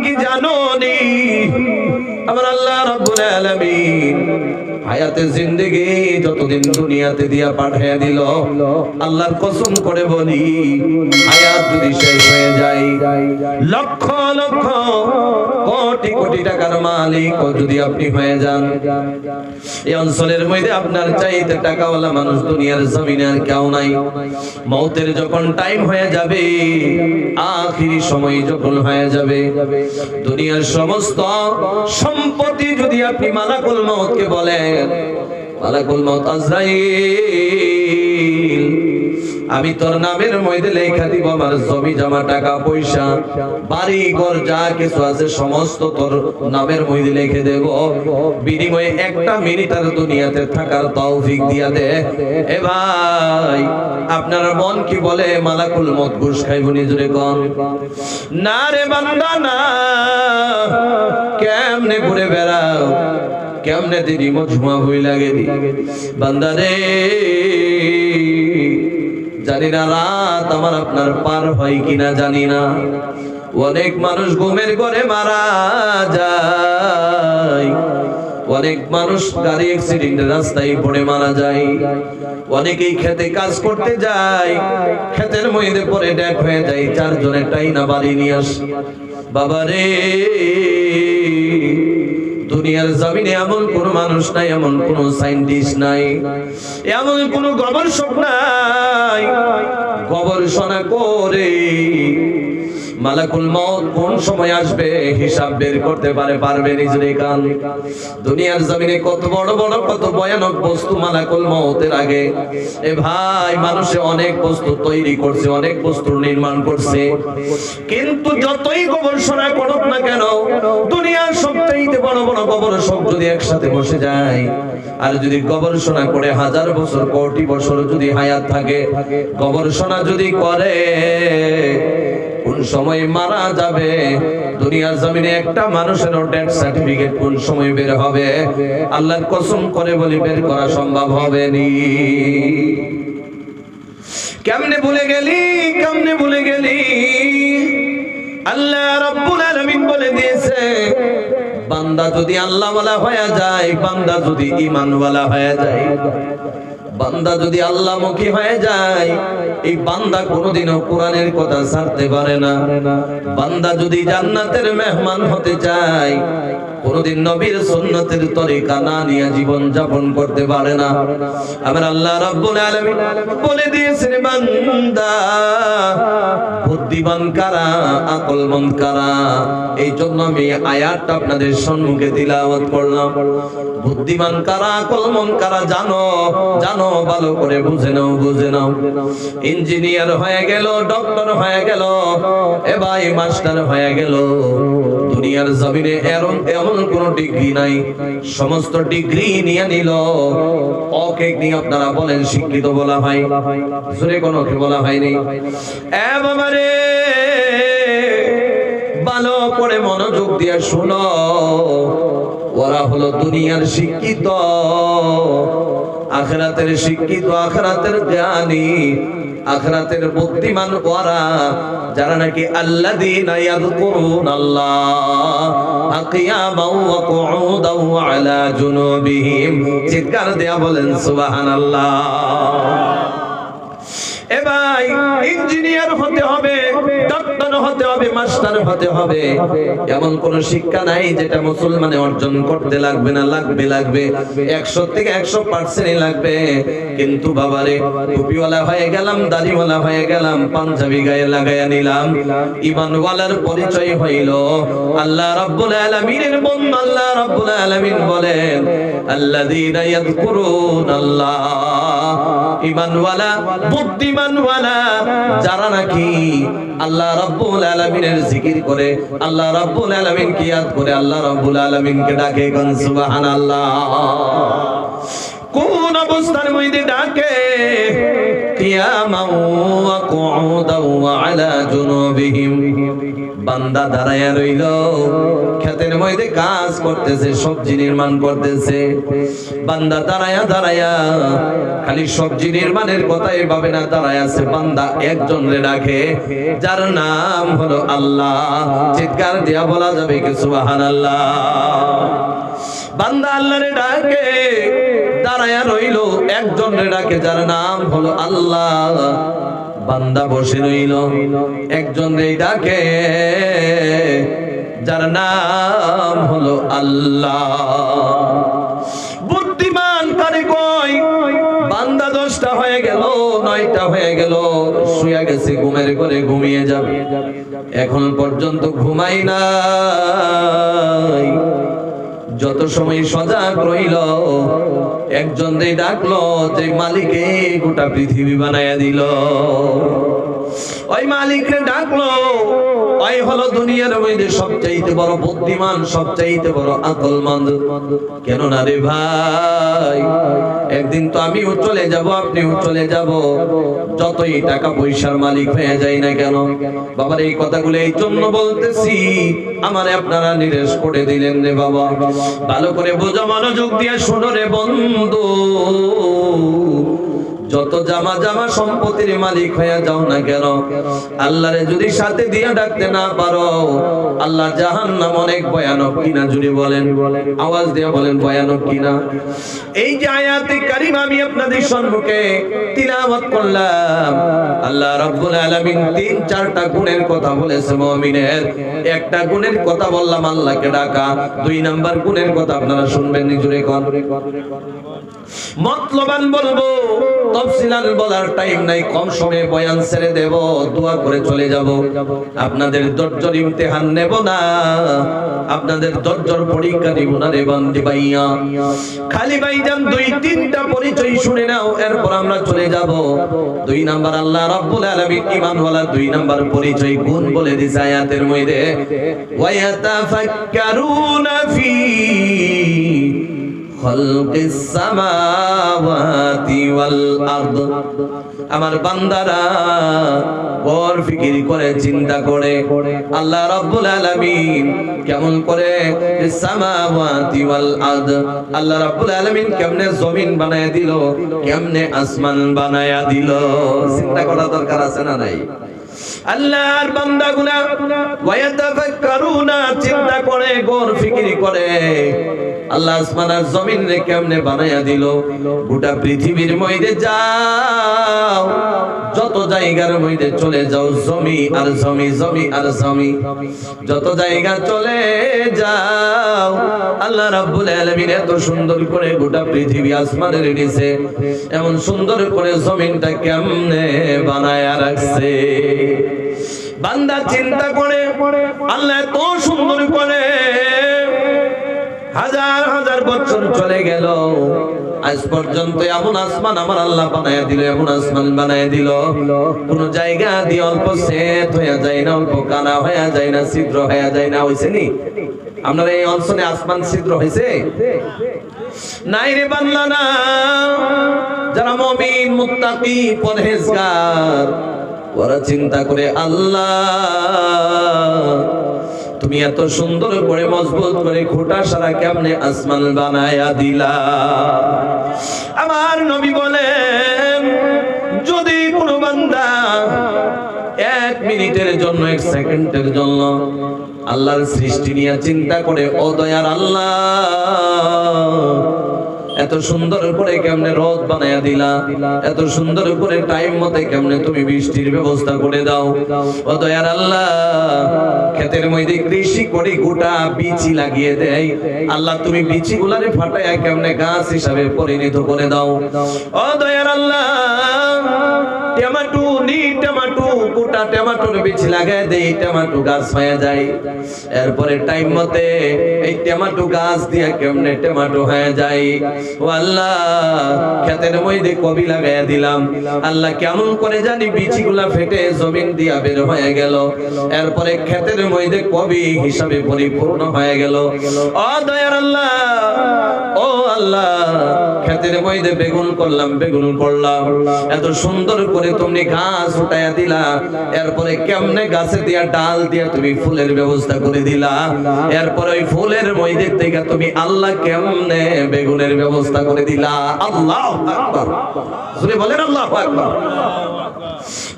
কি জানোনি আমার আল্লাহ রাব্বুল আলামিন হায়াতে জিন্দেগি যতদিন দুনিয়াতে দিয়া পাঠিয়ে দিল, আল্লাহর কসম করে বলি হায়াত যদি শেষ হয়ে যায়, লক্ষ লক্ষ কোটি কোটি টাকার মালিক যদি আপনি হয়ে যান, এই অঞ্চলের মধ্যে আপনার চাইতে টাকাওয়ালা মানুষ দুনিয়ার জমিনে আর কেউ নাই। মৌতের যখন টাইম হয়ে যাবে, আখিরি সময় যখন হয়ে যাবে, দুনিয়ার সমস্ত সম্পত্তি যদি আপনি মালাকুল মউতকে বলেন, মালাকুল মউত আজরাইল আমি তোর নামের মধ্যে লেখা দিব, আমার জমি জমা টাকা পয়সা বাড়ি ঘর যা কিছু আছে সমস্ত তোর নামের মধ্যে লিখে দেব, বিনিময়ে একটা মিনিট আর দুনিয়াতে থাকার তৌফিক দিয়া দে। এ ভাই আপনার মন কি বলে মালাকুল মউত ঘুষ খাইব নিজরে কোন? না রে বান্দা না, কেমনে ঘুরে বেড়াও, কেমনে দেরি মজমা হই লাগে বান্দা রে, জানি না রাত আমার আপনার পার হয় কিনা জানি না। অনেক মানুষ ঘুমের ঘরে মারা যায়, অনেক মানুষ গাড়ি অ্যাক্সিডেন্টে রাস্তায় পড়ে মারা যায়, অনেকেই খেতে কাজ করতে যায়, খেতের মধ্যে পড়ে ডেট হয়ে যায়, চারজনের টাইনা বাড়ি নিয়ে আসে। বাবারে দুনিয়ার জমিনে এমন কোন মানুষ নাই, এমন কোন সায়েন্টিস্ট নাই, এমন কোন গবেষক নাই গবেষণা করে মালাকুল মউত কোন সময় আসবে হিসাব বের করতে পারবে নিজের কান। দুনিয়ার জমিনে কত বড় বড় কত ভয়ানক বস্তু মালাকুল মউতের আগে এ ভাই মানুষে অনেক বস্তু তৈরি করছে, অনেক বস্তু নির্মাণ করছে, কিন্তু যতই গবেষণা করুক না কেন, দুনিয়ার সবচেয়ে বড় বড় গবেষক যদি একসাথে বসে যায় আর যদি গবেষণা করে 1000 বছর কোটি বছর যদি হায়াত থাকে, গবেষণা যদি করে কোন সময় মারা যাবে, দুনিয়ার জমিনে একটা মানুষের ডেথ সার্টিফিকেট কোন সময় বের হবে, আল্লাহর কসম করে বলি বের করা সম্ভব হবে নি। কেমনে ভুলে গেলি, কেমনে ভুলে গেলি? আল্লাহ রাব্বুল আলামিন বলে দিয়েছে, বান্দা যদি আল্লাহওয়ালা হয়ে যায়, বান্দা যদি ঈমানওয়ালা হয়ে যায়, বান্দা যদি আল্লাহমুখী হয়ে যায়, এই বান্দা কোনোদিনও কোরআনের কথা ছাড়তে পারে না। বান্দা যদি জান্নাতের মেহমান হতে চায়, কোনদিন নবীর সুন্নতের তরিকা না নিয়ে জীবন যাপন করতে পারে না। আমার আল্লাহ রাব্বুল আলামিন বলে দিয়েছেন, বান্দা বুদ্ধিমান কারা, আকলমন্দ কারা। এই জন্য আমি আয়াতটা আপনাদের সম্মুখে তিলাওয়াত করলাম। বুদ্ধিমান কারা, আকলমন্দ কারা জানো, জানো ভালো করে বুঝে নাও, বুঝে নাও। ইঞ্জিনিয়ার হয়ে গেল, ডক্টর হয়ে গেল, এ ভাই মাস্টার হয়ে গেল, দুনিয়ার জমিনে এমন কোন ডিগ্রি নাই, সমস্ত ডিগ্রি নিয়ে নিল, ওকে নিয়ে আপনারা বলেন শিক্ষিত বলা হয়, জোরে কোন কে বলা হয়নি। এ বাবা রে, ভালো করে মনোযোগ দিয়ে শুনো, ওরা হলো দুনিয়ার শিক্ষিত, আখিরাতের শিক্ষিত, আখিরাতের জ্ঞানী, আখিরাতের বুদ্ধিমান ওরা যারা নাকি আল্লাযীনা ইয়াযকুরুনাল্লাহ কিয়ামান ওয়া কুউদান ওয়া আলা জুনুবিহিম। চিৎকার দেয়া বলেন সুবহানাল্লাহ। এ ভাই ইঞ্জিনিয়ার হতে হবে, ডক্টর হতে হবে, মাস্টার হতে হবে, এমন কোন শিক্ষা নাই যেটা মুসলমানে অর্জন করতে লাগবে না। লাগবে 100 থেকে 100% লাগবে। কিন্তু বাবারে টুপিওয়ালা হয়ে গেলাম, দাড়িওয়ালা হয়ে গেলাম, পাঞ্জাবি গায়ে লাগায়া নিলাম, ঈমানওয়ালার পরিচয় হইল আল্লাহ রাব্বুল আলামিনের বন্ধু। আল্লাহ রাব্বুল আলামিন বলেন, আল্লাযীনা ইয়াযকুরুনাল্লাহ, ঈমানওয়ালা, বুদ্ধিমানওয়ালা যারা নাকি আল্লাহ রাব্বুল আলামিনের জিকির করে, আল্লাহ রাব্বুল আলামিনকে ইয়াদ করে, আল্লাহ রাব্বুল আলামিনকে ডাকে, কোন সুবহানাল্লাহ। কোন অবস্থার মধ্যে ডাকে? কিয়ামান ওয়া কুউদান ওয়া আলা জুনুবিহিম। বান্দা দাঁড়ায়া রইল, ক্ষেতের মধ্যে কাজ করতেছে, সবজি নির্মাণ করতেছে। বান্দা দাঁড়ায়া দাঁড়ায়া খালি সবজি নির্মাণের কথাই ভাবে না, দাঁড়ায় আছে। বান্দা একজন রে ডাকে, যার নাম হলো আল্লাহ। চিৎকার দিয়া বলা যাবে কি সুবহানাল্লাহ? বান্দা আল্লাহরে ডাকে, দাঁড়ায়া রইল, একজন রে ডাকে, যার নাম হলো আল্লাহ। বান্দা বসে রইল, একজন রে ডাকে, যার নাম হলো আল্লাহ। বুদ্ধিমান কারে কয়, বান্দা 10টা হয়ে গেল, 9টা হয়ে গেল, শুয়ে গেছে ঘুমের ঘরে, ঘুমিয়ে যাবে, এখন পর্যন্ত ঘুমাই নাই। যত সময় সজাগ রইল, একজন দিয়ে ডাকলো, যে মালিকে গোটা পৃথিবী বানায়া দিল। ওই মালিককে ডাকলো, ওই হলো দুনিয়ার মধ্যে সবচাইতে বড় বুদ্ধিমান, সবচাইতে বড় আকলমন্দ। কেন না রে ভাই, একদিন তো আমিও চলে যাব, আপনিও চলে যাব, যতই টাকা পয়সার মালিক হয়ে যাই না কেন। বাবার এই কথাগুলো এই জন্য বলতেছি, আমারে আপনারা নিরেশ করে দিলেন রে বাবা। ভালো করে বোঝো, মনোযোগ দিয়ে শোনো রে বন্ধু। যত জামা জামা সম্পত্তির মালিক হয়ে যাও না কেন, আল্লাহরে যদি সাথে দিয়ে ডাকতে না পারো, আল্লাহ জাহান্নাম অনেক ভয়ানক কিনা, জুড়ে বলেন, আওয়াজ দিয়ে বলেন ভয়ানক কিনা। এই যে আয়াতে কারিমা আমি আপনাদের সম্মুখে তিলাওয়াত করলাম, আল্লাহ রাব্বুল আলামিন 3-4টা গুণের কথা বলেছে মুমিনের। একটা গুণের কথা বললাম আল্লাহকে ডাকা, 2 নাম্বার গুণের কথা আপনারা শুনবেন, জুড়ে কোন মতলবান বলবো, তফসিলান বলার টাইম নাই, কম সময়ে বয়ান ছেড়ে দেব, দোয়া করে চলে যাব। আপনাদের ধৈর্যের ইমতিহান নেব না, আপনাদের ধৈর্যের পরীক্ষা নিব না রে বান্দি ভাইয়া। খালি ভাইজান 2-3টা পরিচয় শুনে নাও, এরপর আমরা চলে যাব। 2 নাম্বার আল্লাহ রাব্বুল আলামিন ঈমানওয়ালা 2 নাম্বার পরিচয় গুণ বলে দিয়েছে আয়াতের মধ্যে, ওয়া ইয়াতাফাক্কারুনা ফি খালকিস সামাওয়াতি ওয়াল আরদ। আমার বান্দারা বড় ফিকির করে, চিন্তা করে, আল্লাহ রাব্বুল আলামিন কেমন করে সামাওয়াতি ওয়াল আরদ, আল্লাহ রাব্বুল আলামিন কেমনে জমিন বানায়া দিল, কেমনে আসমান বানায়া দিল। চিন্তা করা দরকার আছে না নাই? আল্লাহর বান্দাগুলা ওয়ায়াতাফাক্কারুনা, চিন্তা করে, গৌর ফিকির করে, আল্লাহ আসমান আর জমিন রে কেমনে বানায়া দিল। গোটা পৃথিবীর মধ্যে যাও, যত জায়গার মধ্যে চলে যাও, জমি আর জমি, জমি আর জমি, যত জায়গা চলে যাও, আল্লাহ রাব্বুল আলামিন এত সুন্দর করে গোটা পৃথিবী আসমানের নিচে এমন সুন্দর করে জমিনটা কেমনে বানায়া রাখছে। বান্দা চিন্তা করে, আল্লাহ এত সুন্দর করে, হাজার হাজার বছর চলে গেল, আজ পর্যন্ত এমন আসমান আমার আল্লাহ বানায়া দিল, এমন আসমান বানায়া দিল, কোন জায়গা দিয়ে অল্প সেত হয়ে যায় না, অল্প কানা হয়ে যায় না, ছিদ্র হয়ে যায় না। হইছে নি আপনার এই অঞ্চলে আসমান ছিদ্র হয়েছে? নাই রে বান্দা না। যারা মুমিন, মুত্তাকি, পরহেজগার, ওরা চিন্তা করে, আল্লাহ তুমি এত সুন্দর করে মজবুত করে খোটা সারা কেমনে আসমান বানায়া দিলা। আমার নবী বলেন, যদি কোনো বান্দা 1 মিনিটের জন্য, 1 সেকেন্ডের জন্য আল্লাহর সৃষ্টি নিয়ে চিন্তা করে, ও দয়ার আল্লাহ এত সুন্দর করে কেমনে রোদ বানায়া দিলা, এত সুন্দর করে টাইম মতে কেমনে তুমি বৃষ্টির ব্যবস্থা করে দাও। ও দয়ার আল্লাহ, ক্ষেতের মধ্যে কৃষি করে গোটা বীচি লাগিয়ে দেয়, আল্লাহ তুমি বীচিগুলারে ফাটায়া কেমনে গাছ হিসাবে পরিণত করে দাও। ও দয়ার আল্লাহ, টমেটো, টমেটো, গোটা টমেটোর বীজ লাগায় দেই, টমেটো গাছ হয়ে যায়। এরপরে টাইম মতে এই টমেটো গাছ দিয়ে কেমনে টমেটো হয়ে যায়। ও আল্লাহ, ক্ষেতের মধ্যে কবি লাগাইয়া দিলাম, আল্লাহ কেমন করে জানি বীজগুলা ফেটে জমিন দিয়া বের হয়ে গেল, এরপরে ক্ষেতের মধ্যে কবি হিসাবে পরিপূর্ণ হয়ে গেল। ও দয়ার আল্লাহ, ও আল্লাহ ক্ষেতের মধ্যে বেগুন করলাম এত সুন্দর করে তুমি ঘাস উঠাইয়া দিলা, এরপরে কেমনে গাছে দিয়া ডাল দিয়া তুমি ফুলের ব্যবস্থা করে দিলা, এরপরে ওই ফুলের মধ্যে থেকে তুমি আল্লাহ কেমনে বেগুনের ব্যবস্থা করে দিলা। আল্লাহু আকবার, জোরে বলেন আল্লাহু আকবার।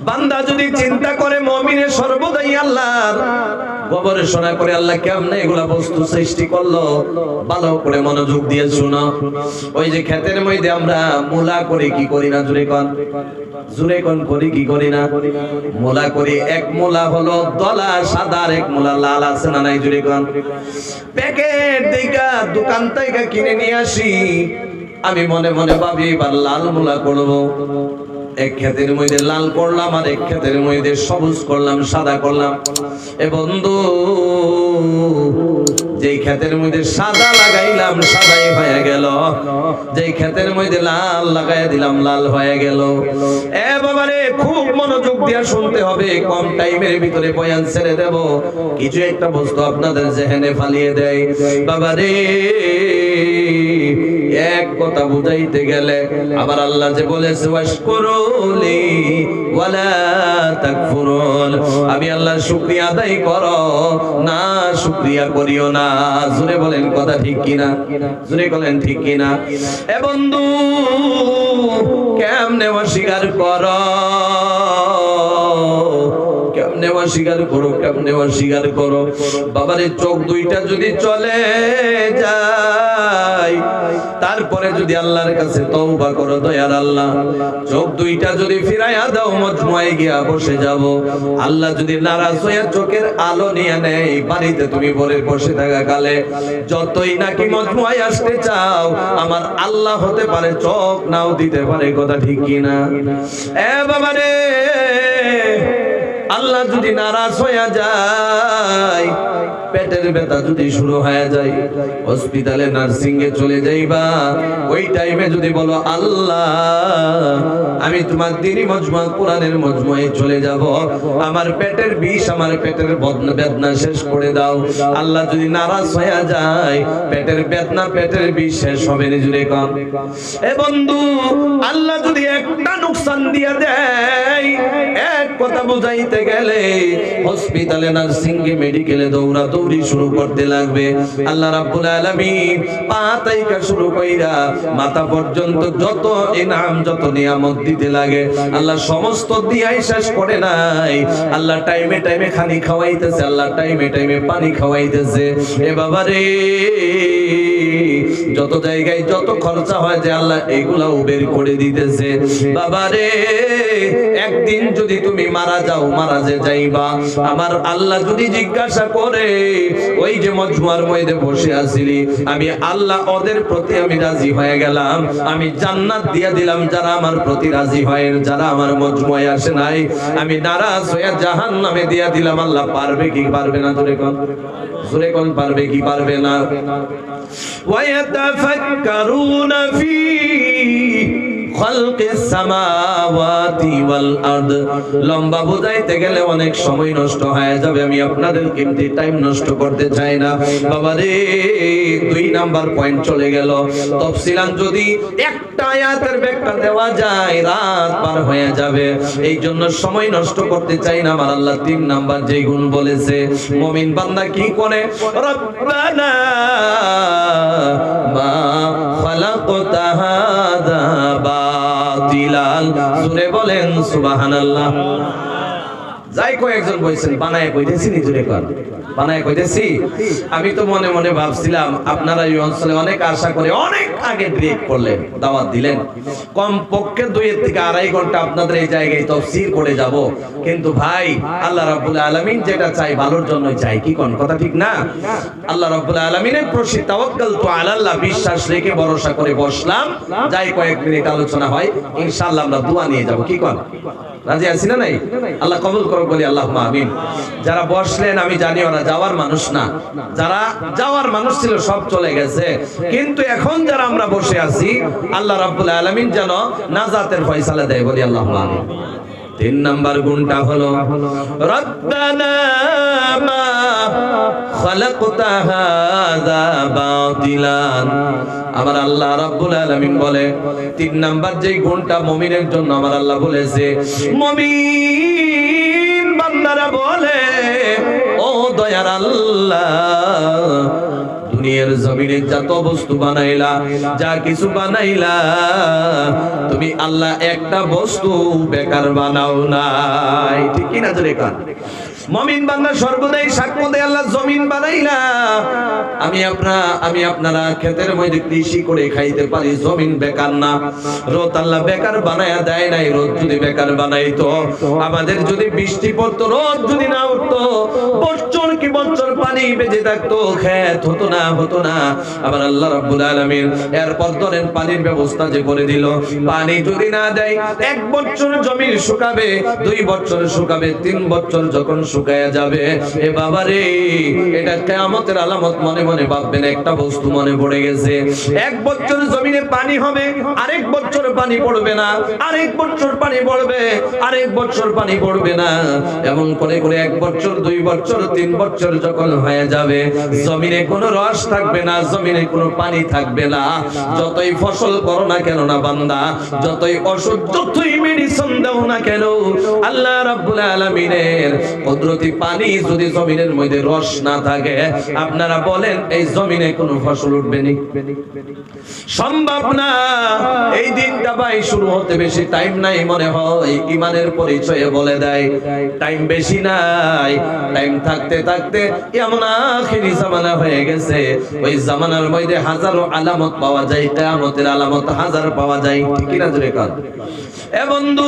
বান্দা যদি চিন্তা করে মুমিনের সর্বদাই আল্লাহর গবেষণা করে আল্লাহ কেমনে এগুলা বস্তু সৃষ্টি করলো, ভালো করে মনোযোগ দিয়ে শুনো। ওই যে ক্ষেতের মধ্যে আমরা মূলা করি কি করি না, জুরে কোন করি কি করি না, মূলা করি। এক মূলা হলো দলা সাদা, আর এক মূলা লাল, আছে না নাই জুরে কোন? প্যাকেট দিকা দোকান থেকে কিনে নিয়ে আসি, আমি মনে মনে ভাবি এবার লাল মূলা করবো। এক ক্ষেতের মধ্যে লাল করলাম, আর এক ক্ষেতের মধ্যে সবুজ করলাম, সাদা করলাম। এ বন্ধু, যেই ক্ষেতের মধ্যে সাদা লাগাইলাম সাদাই হয়ে গেল, যেই ক্ষেতের মধ্যে লাল লাগাই দিলাম লাল হয়ে গেল। এ বাবারে, খুব মনোযোগ দিয়ে শুনতে হবে, কম টাইমের ভিতরে বয়ান ছেড়ে দেব। কিছু একটা বস্তু আপনাদের জেহেনে ফালিয়ে দেয় বাবারে। এক কথা বুঝাইতে গেলে আবার আল্লাহ যে বলেছে ওয়াশকুরুলি ওয়ালা তাকফুরুন, আমি আল্লাহর শুকরিয়া আদায় করো, না শুকরিয়া করিও না। জোরে বলেন কথা ঠিক কিনা, জোরে বলেন ঠিক কিনা। এ বন্ধু, কেমনে অস্বীকার করো, কেমনে অস্বীকার করো, কেমনে অস্বীকার করো। বাবারে, চোখ দুইটা যদি চলে যায়, তারপরে যদি আল্লাহর কাছে তওবা করো, দয়ার আল্লাহ চোখ দুইটা যদি ফিরাইয়া দাও, মজমুয়ায় গিয়া বসে যাব। আল্লাহ যদি নারাজ হইয়া চোখের আলো নিয়ে নেয়, বাড়িতে তুমি পরে বসে থাকা কালে যতই নাকি মজমুয়ায় আসতে চাও, আমার আল্লাহ হতে পারে চোখ নাও দিতে পারে, কথা ঠিক কিনা। এ বাবারে, আল্লাহ যদি নারাজ হইয়া যায়, পেটের ব্যথা যদি শুরু হয়ে যায়, হসপিটালে নার্সিং এ চলে যাইবা, ওই টাইমে যদি বলো আল্লাহ আমি তোমার দ্বীনি মজমুয়া কোরআনের মজমুয়ায় চলে যাব, আমার পেটের বিষ, আমার পেটের বেদনা শেষ করে দাও। আল্লাহ যদি নারাজ হইয়া যায়, পেটের বেদনা পেটের বিষ শেষ হবে না, জুড়ে কম। এ বন্ধু, আল্লাহ যদি একটা নুকসান দিয়ে দেয়, এক কথা বুঝাইতে গেলে হসপিটালে নার্সিং এ মেডিকেলে দৌড়াদৌড়ি শুরু করতে লাগবে। আল্লাহ রাব্বুল আলামিন পা থেকে শুরু কইরা মাথা পর্যন্ত যত ইনাম যত নিয়ামত দিতে লাগে, আল্লাহ সমস্ত দিয়াই শেষ করে নাই। আল্লাহ টাইমে টাইমে খানি খাওয়াইতেছে, আল্লাহ টাইমে টাইমে পানি খাওয়াইতেছে। এ বাবা রে, যত জায়গায় যত খরচা হয় যে আল্লাহ এগুলাও বের করে দিতেছে। বাবা রে, একদিন যদি তুমি মারা যাও, মারা যে যাইবা, আমার আল্লাহ যদি জিজ্ঞাসা করে ওই যে মজমুয়ার মধ্যে বসে আছিলি, আমি আল্লাহ ওদের প্রতি আমি রাজি হয়ে গেলাম, আমি জান্নাত দিয়ে দিলাম যারা আমার প্রতি রাজি হয়, যারা আমার মজমুয়ায় আসে নাই আমি নারাজ হয়ে জাহান্নামে দিয়ে দিলাম। আল্লাহ পারবে কি পারবে না? জোরে কোন, জোরে কোন, পারবে কি পারবে না? وَيَتَفَكَّرُونَ فِي خلق السماوات والارض। লম্বা বুঝাইতে গেলে অনেক সময় নষ্ট হয়ে যাবে, আমি আপনাদের কিমতি টাইম নষ্ট করতে চাই না। বাবা রে, 2 নাম্বার পয়েন্ট চলে গেল। তাফসীরান যদি একটা আয়াতের ব্যাখ্যা দেওয়া যায়, রাত পার হয়ে যাবে, এই জন্য সময় নষ্ট করতে চাই না। আমার আল্লাহ 3 নাম্বার যে গুণ বলেছে, মুমিন বান্দা কি করে, রব্বানা মা খালাকতা হাযা বাতিলান, জোরে বলেন সুবহানাল্লাহ। যাই কয়েকজন বলছেন বানায় কইতেছি, নিজরে কর বানায় কইতেছি। আমি তো মনে মনে ভাবছিলাম আপনারা এই অঞ্চলে অনেক আশা করে অনেক আগে ব্রেক করলেন, দাওয়াত দিলেন, কম পক্ষে 2 থেকে 2.5 ঘন্টা আপনাদের এই জায়গায় তাফসীর করে যাব। কিন্তু ভাই, আল্লাহ রাব্বুল আলামিন যেটা চাই ভালোর জন্যই চাই, কি কোন কথা ঠিক না? আল্লাহ রাব্বুল আলামিনের প্রতি তাওয়াক্কালতু আলাল্লাহ, বিশ্বাস রেখে ভরসা করে বসলাম। যাই কয়েক মিনিট আলোচনা হয়, ইনশাআল্লাহ আমরা দোয়া নিয়ে যাব, কি কোন? রাজি আছি না নাই? আল্লাহ কবুল করুক, বলি আল্লাহুম্মা আমিন। যারা বসলেন আমি জানি ওরা যাওয়ার মানুষ না, যারা যাওয়ার মানুষ ছিল সব চলে গেছে, কিন্তু এখন যারা আমরা বসে আছি, আল্লাহ রাব্বুল আলামিন যেন নাজাতের ফয়সালা দেয়, বলি আল্লাহুম্মা আমিন। 3 নাম্বার গুণটা হলো রব্বানা মা খালাকতা হাযা বাতিলান, আমার আল্লাহ রাব্বুল আলামিন বলে 3 নাম্বার যেই গুণটা মুমিনের জন্য আমার আল্লাহ বলেছে, মুমিন বান্দারা বলে ও দয়ার আল্লাহ, দুনিয়ার জমিনে যত বস্তু বানাইলা, যা কিছু বানাইলা, তুমি আল্লাহ একটা বস্তু বেকার বানাও নাই। ঠিক কি না জোরে কান? মুমিন বান্দা সর্বদাই সাক্ষ্য দেয়, আল্লাহ জমিন বানাইলা, আমি আপনারা ক্ষেতের মধ্যে কৃষি করে খাইতে পারি, জমিন বেকার না। রোদ আল্লাহ বেকার বানায়া দেয় নাই। রোদ যদি বেকার বানাইতো, আমাদের যদি বৃষ্টি পড়তো, রোদ যদি না উঠতো, বছর কি বছর পানি বেঁচে থাকতো, ক্ষেত হতো না। আবার আল্লাহ রাব্বুল আলামিন এরপর ধরেন পানির ব্যবস্থা যে করে দিল, পানি যদি না দেয় 1 বছর জমি শুকাবে, 2 বছর শুকাবে, 3 বছর যখন শুকায়া যাবে, এ বাবা রে, এটা কিয়ামতের আলামত মনে মনে ভাববেন। একটা বস্তু মনে পড়ে গেছে, 1 বছর জমিনে পানি হবে, আরেক বছর পানি পড়বে না, আরেক বছর পানি পড়বে, আরেক বছর পানি পড়বে না, এমন করে করে 1 বছর 2 বছর 3 বছর যখন হয়ে যাবে, জমিনে কোনো রস থাকবে না, জমিনে কোনো পানি থাকবে না। যতই ফসল করো না কেন না বান্দা, যতই ওষুধ, যতই মেডিসিন দাও না কেন, আল্লাহ রাব্বুল আলামিনের কুদরতি পানি যদি জমিনের মধ্যে রস না থাকে, আপনারা বলেন এই জমিনে কোনো ফসল উঠবে নি? সম্ভব না। এই দিনটা ভাই শুরু হতে বেশি টাইম নাই মনে হয়। ঈমানের পরিচয়ে বলে দেয় টাইম বেশি নাই। টাইম থাকতে থাকতে এমন আখিরি জামানা হয়ে গেছে, ওই জামানার মধ্যে হাজারো আলামত পাওয়া যায়, কিয়ামতের আলামত হাজার পাওয়া যায়। ঠিক না জোরে কান? এ বন্ধু,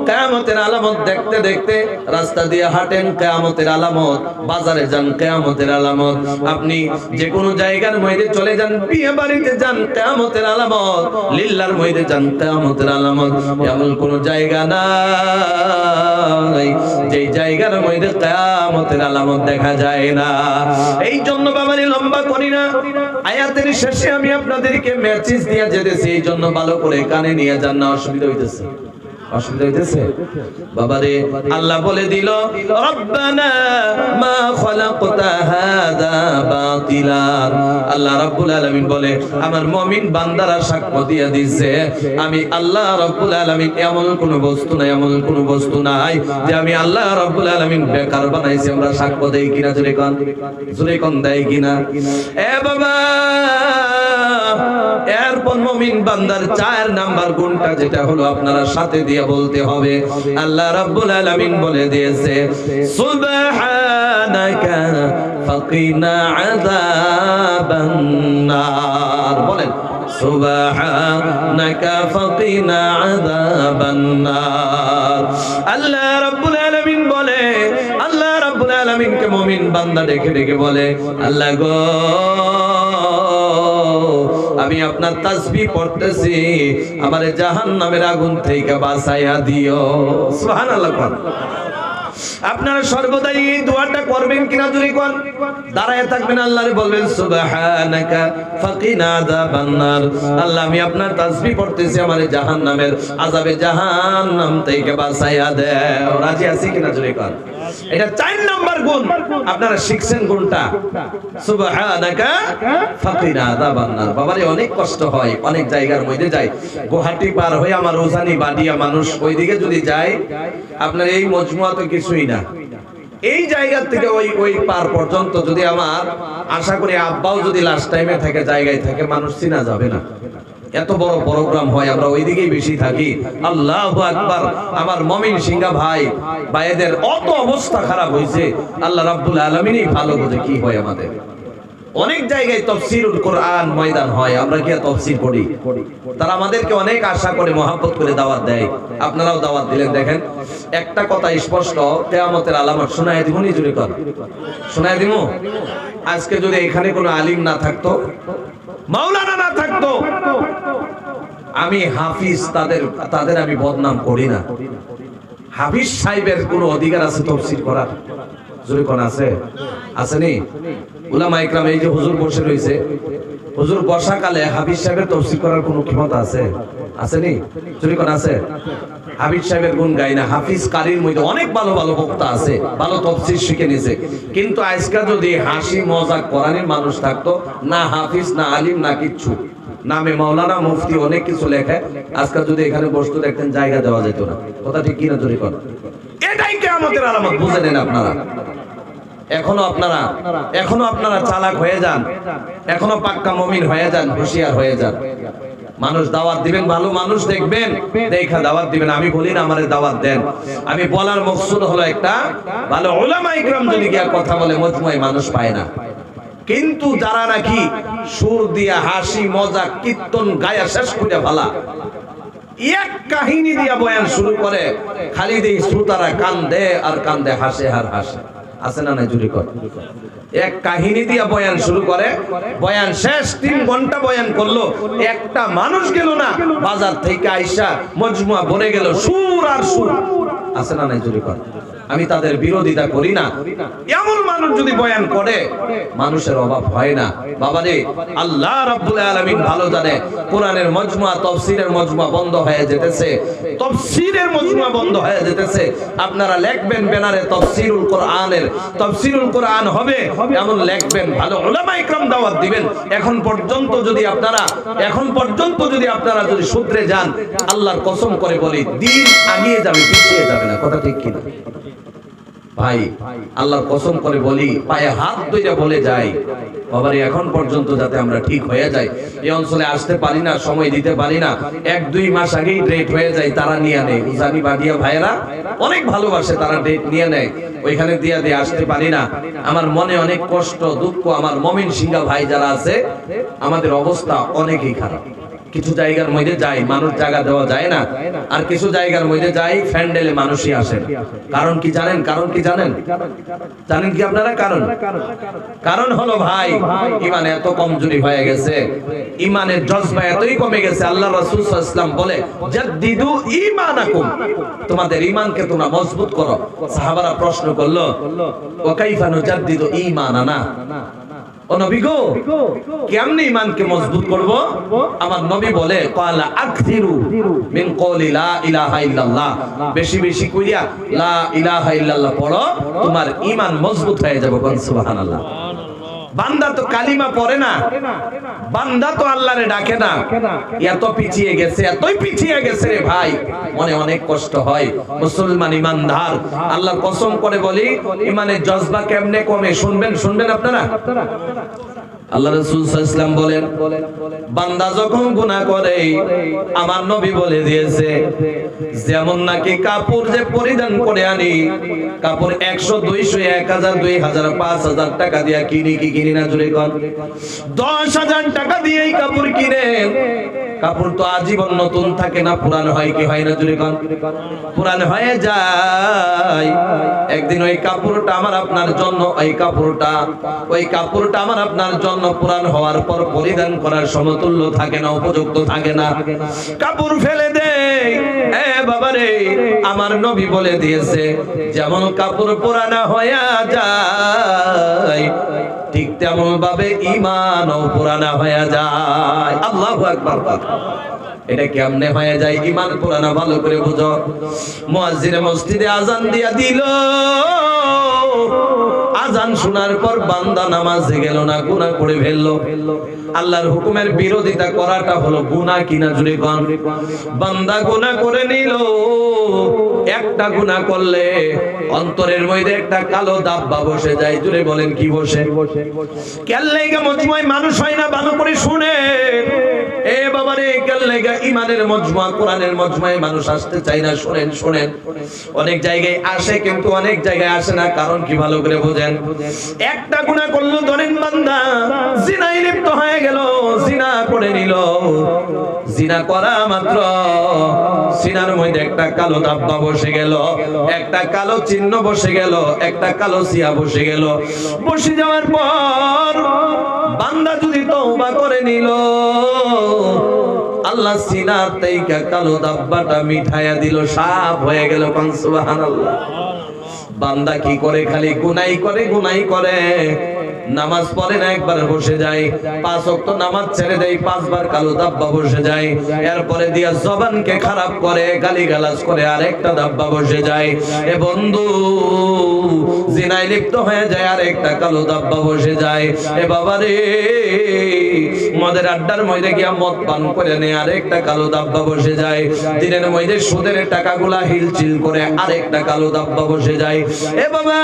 কিয়ামতের আলামত দেখতে দেখতে রাস্তা দিয়ে হাঁটেন, কিয়ামতের আলামত, বাজারে যান, কিয়ামতের আলামত, আপনি যে কোনো জায়গার মধ্যে চলে যান, বিয়ে বাড়িতে যান, কিয়ামতের আলামত, লিল্লার মধ্যে যান, কিয়ামতের আলামত। এমন কোন জায়গা নাই যেই জায়গার মধ্যে কিয়ামতের আলামত দেখা যায় না। এই জন্য বাবারে লম্বা করি না, আয়াতের শেষে আমি আপনাদেরকে মেসেজ দিয়ে যেতেছি, এই জন্য ভালো করে কানে নিয়ে যান, না অসুবিধা হইতেছে? অসুবিধা হইতেছে? বাবারে আল্লাহ বলে দিল, রব্বানা মা খালাকতা হাযা বাতিলা। আল্লাহ রাব্বুল আলামিন বলে, আমার মুমিন বান্দারা সাক্ষ্য দিয়ে দিয়েছে, আমি আল্লাহ রাব্বুল আলামিন এমন কোন বস্তু নাই, এমন কোন বস্তু নাই যে আমি আল্লাহ রাব্বুল আলামিন বেকার বানাইছি। আমরা সাক্ষ্য দেই কিনা জোরে কোন? জোরে কোন দেয় কিনা? এ বাবা, এরপর মুমিন বান্দার 4 নাম্বার গুণটা যেটা হলো আপনারা সাথে দিয়ে বলতে হবে। আল্লাহ রাব্বুল আলামিন বলে দিয়েছে, সুবহানাকা ফাকিনা আযাবান নার। বলেন সুবহানাকা ফাকিনা আযাবান নার। আল্লাহ রাব্বুল আলামিন বলে, আল্লাহ রাব্বুল আলামিনকে মুমিন বান্দা ডেকে ডেকে বলে, আল্লাহ গো, আমি আপনার তাসবিহ পড়তেছি, আমারে জাহান্নামের আগুন থেকে বাঁচাইয়া দিও। সুবহানাল্লাহ। আপনারা সর্বদাই এই দোয়াটা করবেন কিনা জোরে কোন? দাঁড়ায় থাকবেন, আল্লাহরে বলবেন সুবহানাকা ফাকিনা আযাবান নার। আল্লাহ, আমি আপনার তাসবিহ পড়তেছি, আমারে জাহান্নামের আযাবে জাহান্নাম থেকে বাঁচাইয়া দাও। রাজি আছি কিনা জোরে কোন? এটা 4 নাম্বার গুণ। আপনারা শিখছেন গুণটা, সুবহানাকা ফাকিনা আযাবান নার। বাবারে অনেক কষ্ট হয়, অনেক জায়গার মধ্যে যাই, গুয়াহাটি পার হয়ে আমার ওজানি বাডিয়া মানুষ ওইদিকে যদি যায়, আপনার এই মজমুয়া তো কিছুই না। এই জায়গা থেকে ওই পার পর্যন্ত যদি আমার, আশা করি আব্বাও যদি লাস্ট টাইমে থাকে, জায়গায় থাকে, মানুষ চিনা যাবে না। এত বড় প্রোগ্রাম হয়, আমরা ওইদিকেই বেশি থাকি। আল্লাহু আকবার। আমার মুমিন সিংহা ভাই ভাইদের অত অবস্থা খারাপ হয়েছে, আল্লাহ রাব্বুল আলামিনই ভালো বোঝে কি হয় আমাদের। অনেক জায়গায় তাফসীরুল কোরআন ময়দান হয়, আমরা কি তাফসীর করি? তারা আমাদেরকে অনেক আশা করে, মহব্বত করে দাওয়াত দেয়। আপনারাও দাওয়াত দিলেন। দেখেন, একটা কথা স্পষ্ট, কিয়ামতের আলামত শোনায় দিব, নিজুরি কর শোনায় দিব। আজকে যদি এখানে কোনো আলিম না থাকতো, মাওলানা না থাকতো, আমি হাফিজ, তাদের আমি বদনাম করি না। হাফিজ সাহেবের কোনো অধিকার আছে তাফসীর করার? জোরে কোন আছে? আসেনি? উলামা ইকরাম, এই যে হুজুর বসে রয়েছে, হুজুর বর্ষাকালে হাফিজ সাহেবের তাফসীর করার কোনো ক্ষমতা আছে? আসেনি? জোরে কোন আছে? হাফিজ সাহেবের গুণ গাই না। হাফিজ কারীর মধ্যে অনেক ভালো ভালো বক্তা আছে, ভালো তাফসীর শিখে নিয়েছে। কিন্তু আজকে যদি হাসি মজাক কোরআনের মানুষ থাকতো, না হাফিজ, না আলিম, না কিচ্ছু, নামে মাওলানা মুফতি অনেক কিছু লেখে, আজকে যদি এখানে বসতো দেখতেন জায়গা দেওয়া যেত না। কথা ঠিক কিনা জোরে কর? এটাই কিয়ামতের আলামত, বুঝে নেন আপনারা। এখনো আপনারা চালাক হয়ে যান, এখনো পাক্কা মুমিন হয়ে যান, হুঁশিয়ার হয়ে যান। মানুষ দাওয়াত দিবেন, ভালো মানুষ দেখবেন, দেখা দাওয়াত দিবেন। আমি বলি না আমারে দাওয়াত দেন, আমি বলার মকসুদ হলো একটা ভালো উলামা ইকরাম যদি গিয়া কথা বলে মজমুয়ায় মানুষ পায় না। কিন্তু যারা নাকি সুর দিয়া হাসি মজা কীর্তন গায়া শেষ করে ফেলা, এক কাহিনী দিয়া বয়ান শুরু করে, খালি দেই শ্রোতারা কান্দে আর কান্দে, হাসে আর হাসে। আছে না নাই জুরি কর? এক কাহিনী দিয়া বয়ান শুরু করে, বয়ান শেষ 3 ঘন্টা বয়ান করলো, একটা মানুষ গেল না, বাজার থেকে আইসা মজমুয়া ভরে গেল সুর আর সুর। আছে না নাই জুরি কর? আমি তাদের বিরোধিতা করি না। এমন মানুষ যদি বয়ান করে, মানুষের অভাব হয় না। বাবারে, আল্লাহ রাব্বুল আলামিন ভালো জানে, কোরআনের মজমুয়া, তাফসীরের মজমুয়া বন্ধ হয়ে যেতেছে, তাফসীরের মজমুয়া বন্ধ হয়ে যেতেছে। আপনারা লিখবেন ব্যানারে তাফসীরুল কোরআনের, তাফসীরুল কোরআন হবে এমন লিখবেন, ভালো উলামা ইকরাম দাওয়াত দিবেন। এখন পর্যন্ত যদি আপনারা যদি শুধরে যান, আল্লাহর কসম করে বলি, দিন আগিয়ে যাবে, পিছিয়ে যাবে না। কথা ঠিক কিনা ভাই? আল্লাহর কসম করে বলি, পায়ে হাত ধরে বলে যাই, বাবারে এখন পর্যন্ত যাতে আমরা ঠিক হয়ে যাই। এই অঞ্চলে আসতে পারি না, সময় দিতে পারি না, 1-2 মাস আগেই ডেট হয়ে যায়, তারা নিয়ে নেয়। উজানি বাদিয়া ভাইয়েরা অনেক ভালোবাসে, তারা ডেট নিয়ে নেয়, ওইখানে দিয়ে আসতে পারি না। আমার মনে অনেক কষ্ট, দুঃখ। আমার মমিন সিংহা ভাই যারা আছে, আমাদের অবস্থা অনেকই খারাপ। কিছু জায়গার মধ্যে যাই, মানুষ জায়গা দেওয়া যায় না, আর কিছু জায়গার মধ্যে যাই, ফ্যান্ডেলে মানুষই আসে। কারণ কি জানেন? জানেন কি আপনারা? কারণ হলো ভাই, ইমান এত কমজোরি হয়ে গেছে, ইমানের জজবা এতই কমে গেছে। আল্লাহ রাসূল সাল্লাল্লাহু আলাইহি ওয়াসাল্লাম বলে, জাদ্দিদু ঈমানাকুম, তোমাদের ঈমানকে তোমরা মজবুত করো। সাহাবারা প্রশ্ন করলো, ওয়া কাইফা নুজাদ্দিদু ঈমানানা, ও নবী গো, কেমনে ঈমানকে মজবুত করব? আমার নবী বলে, ক্বালা আকসিরু মিন কওলি লা ইলাহা ইল্লাল্লাহ, বেশি বেশি কইরা লা ইলাহা ইল্লাল্লাহ পড়ো, তোমার ঈমান মজবুত হয়ে যাবে। সুবহানাল্লাহ। বান্দা তো কালিমা পড়ে না, বান্দা তো আল্লাহরে ডাকে না, এত পিছিয়ে গেছে, এতই পিছিয়ে গেছে রে ভাই, মনে অনেক কষ্ট হয়। মুসলমান ইমানদার, আল্লাহর কসম করে বলি, ইমানের জজবা কেমনে কমে শুনবেন আপনারা। আল্লাহ রাসূল সাল্লাল্লাহু আলাইহি ওয়াসাল্লাম বলেন, বান্দা যখন গুনাহ করে, আমার নবী বলে দিয়েছে, যেমন নাকি কাপড় যে পরিধান করে আনি, কাপড় 100 200 1000 2000 5000 টাকা দিয়া কিনি না জুড়ে কোন, 10000 টাকা দিয়ে এই কাপড় কিনেন, কাপড় তো আজীবন নতুন থাকে না, পুরান হয় কি হয় না জুড়ে কোন? পুরান হয়ে যায়। একদিন ওই কাপড়টা আমার আপনার জন্য, ওই কাপড়টা আমার আপনার জন্য পুরান হওয়ার পর পরিধান করার সমতুল্য থাকে না, উপযুক্ত থাকে না, কাপড় ফেলে দেয়। এ বাবারে, আমার নবী বলে দিয়েছে, যেমন কাপড় পুরানা হয়ে যায়, ঠিক তেমন ভাবে ঈমানও পুরানা হয়ে যায়। আল্লাহু আকবার। এটা কেমনে হয়ে যায়? ঈমান পুরানা ভালো করে বুঝো। মুয়াজ্জিন মসজিদে আযান দিয়া দিল, আযান শোনার পর বান্দা নামাজে গেল না, গুনাহ করে ফেললো। আল্লাহর হুকুমের বিরোধিতা করাটা হলো গুনাহ কিনা জুড়ে কোন? বান্দা গুনাহ করে নিল, একটা গুনাহ করলে অন্তরের মধ্যে একটা কালো দাব্বা বসে যায়। জুড়ে বলেন কি বসে? কেল্লাইগা মজমুয়ায় মানুষ হয় না, ভালো করে শুনে। এ বাবারে, কেল্লাইগা ইমানের মজমুয়া, কোরআনের মজমুয়ায় মানুষ আসতে চায় না। শুনেন, অনেক জায়গায় আসে কিন্তু অনেক জায়গায় আসে না। কারণ কি ভালো করে বুঝেন। একটা গুনাহ করলো, ধরেন বান্দা জিনায় লিপ্ত হয়ে গেল, জিনা করে নিল, জিনা করা মাত্র সিনার মধ্যে একটা কালো দাব্বা বসে গেল, একটা কালো চিহ্ন বসে গেল, একটা কালো সিয়া বসে গেল। বসে যাওয়ার পর বান্দা যদি তওবা করে নিল, আল্লাহ সিনার থেকে কালো দাব্বাটা মিঠাইয়া দিল, সাফ হয়ে গেল। সুবহানাল্লাহ। বান্দা কি করে? খালি গুনাই করে, নামাজ পড়ে না, একবার বসে যায়, 5 ওয়াক্ত নামাজ ছেড়ে দেয়, 5 বার কালো দাব্বা বসে যায়। এরপরে দিয়া জবানকে খারাপ করে, গালিগালাজ করে, আরেকটা দাব্বা বসে যায়। এ বন্ধু, জিনায় লিপ্ত হয়ে যায়, আরেকটা কালো দাব্বা বসে যায়। এ বাবা রে, মদের আড্ডার মধ্যে গিয়া মদ পান করে নেয়, আরেকটা কালো দাব্বা বসে যায়। দিনের মধ্যে সুদের টাকাগুলা হিলচিল করে আরেকটা কালো দাব্বা বসে যায়। এ বাবা,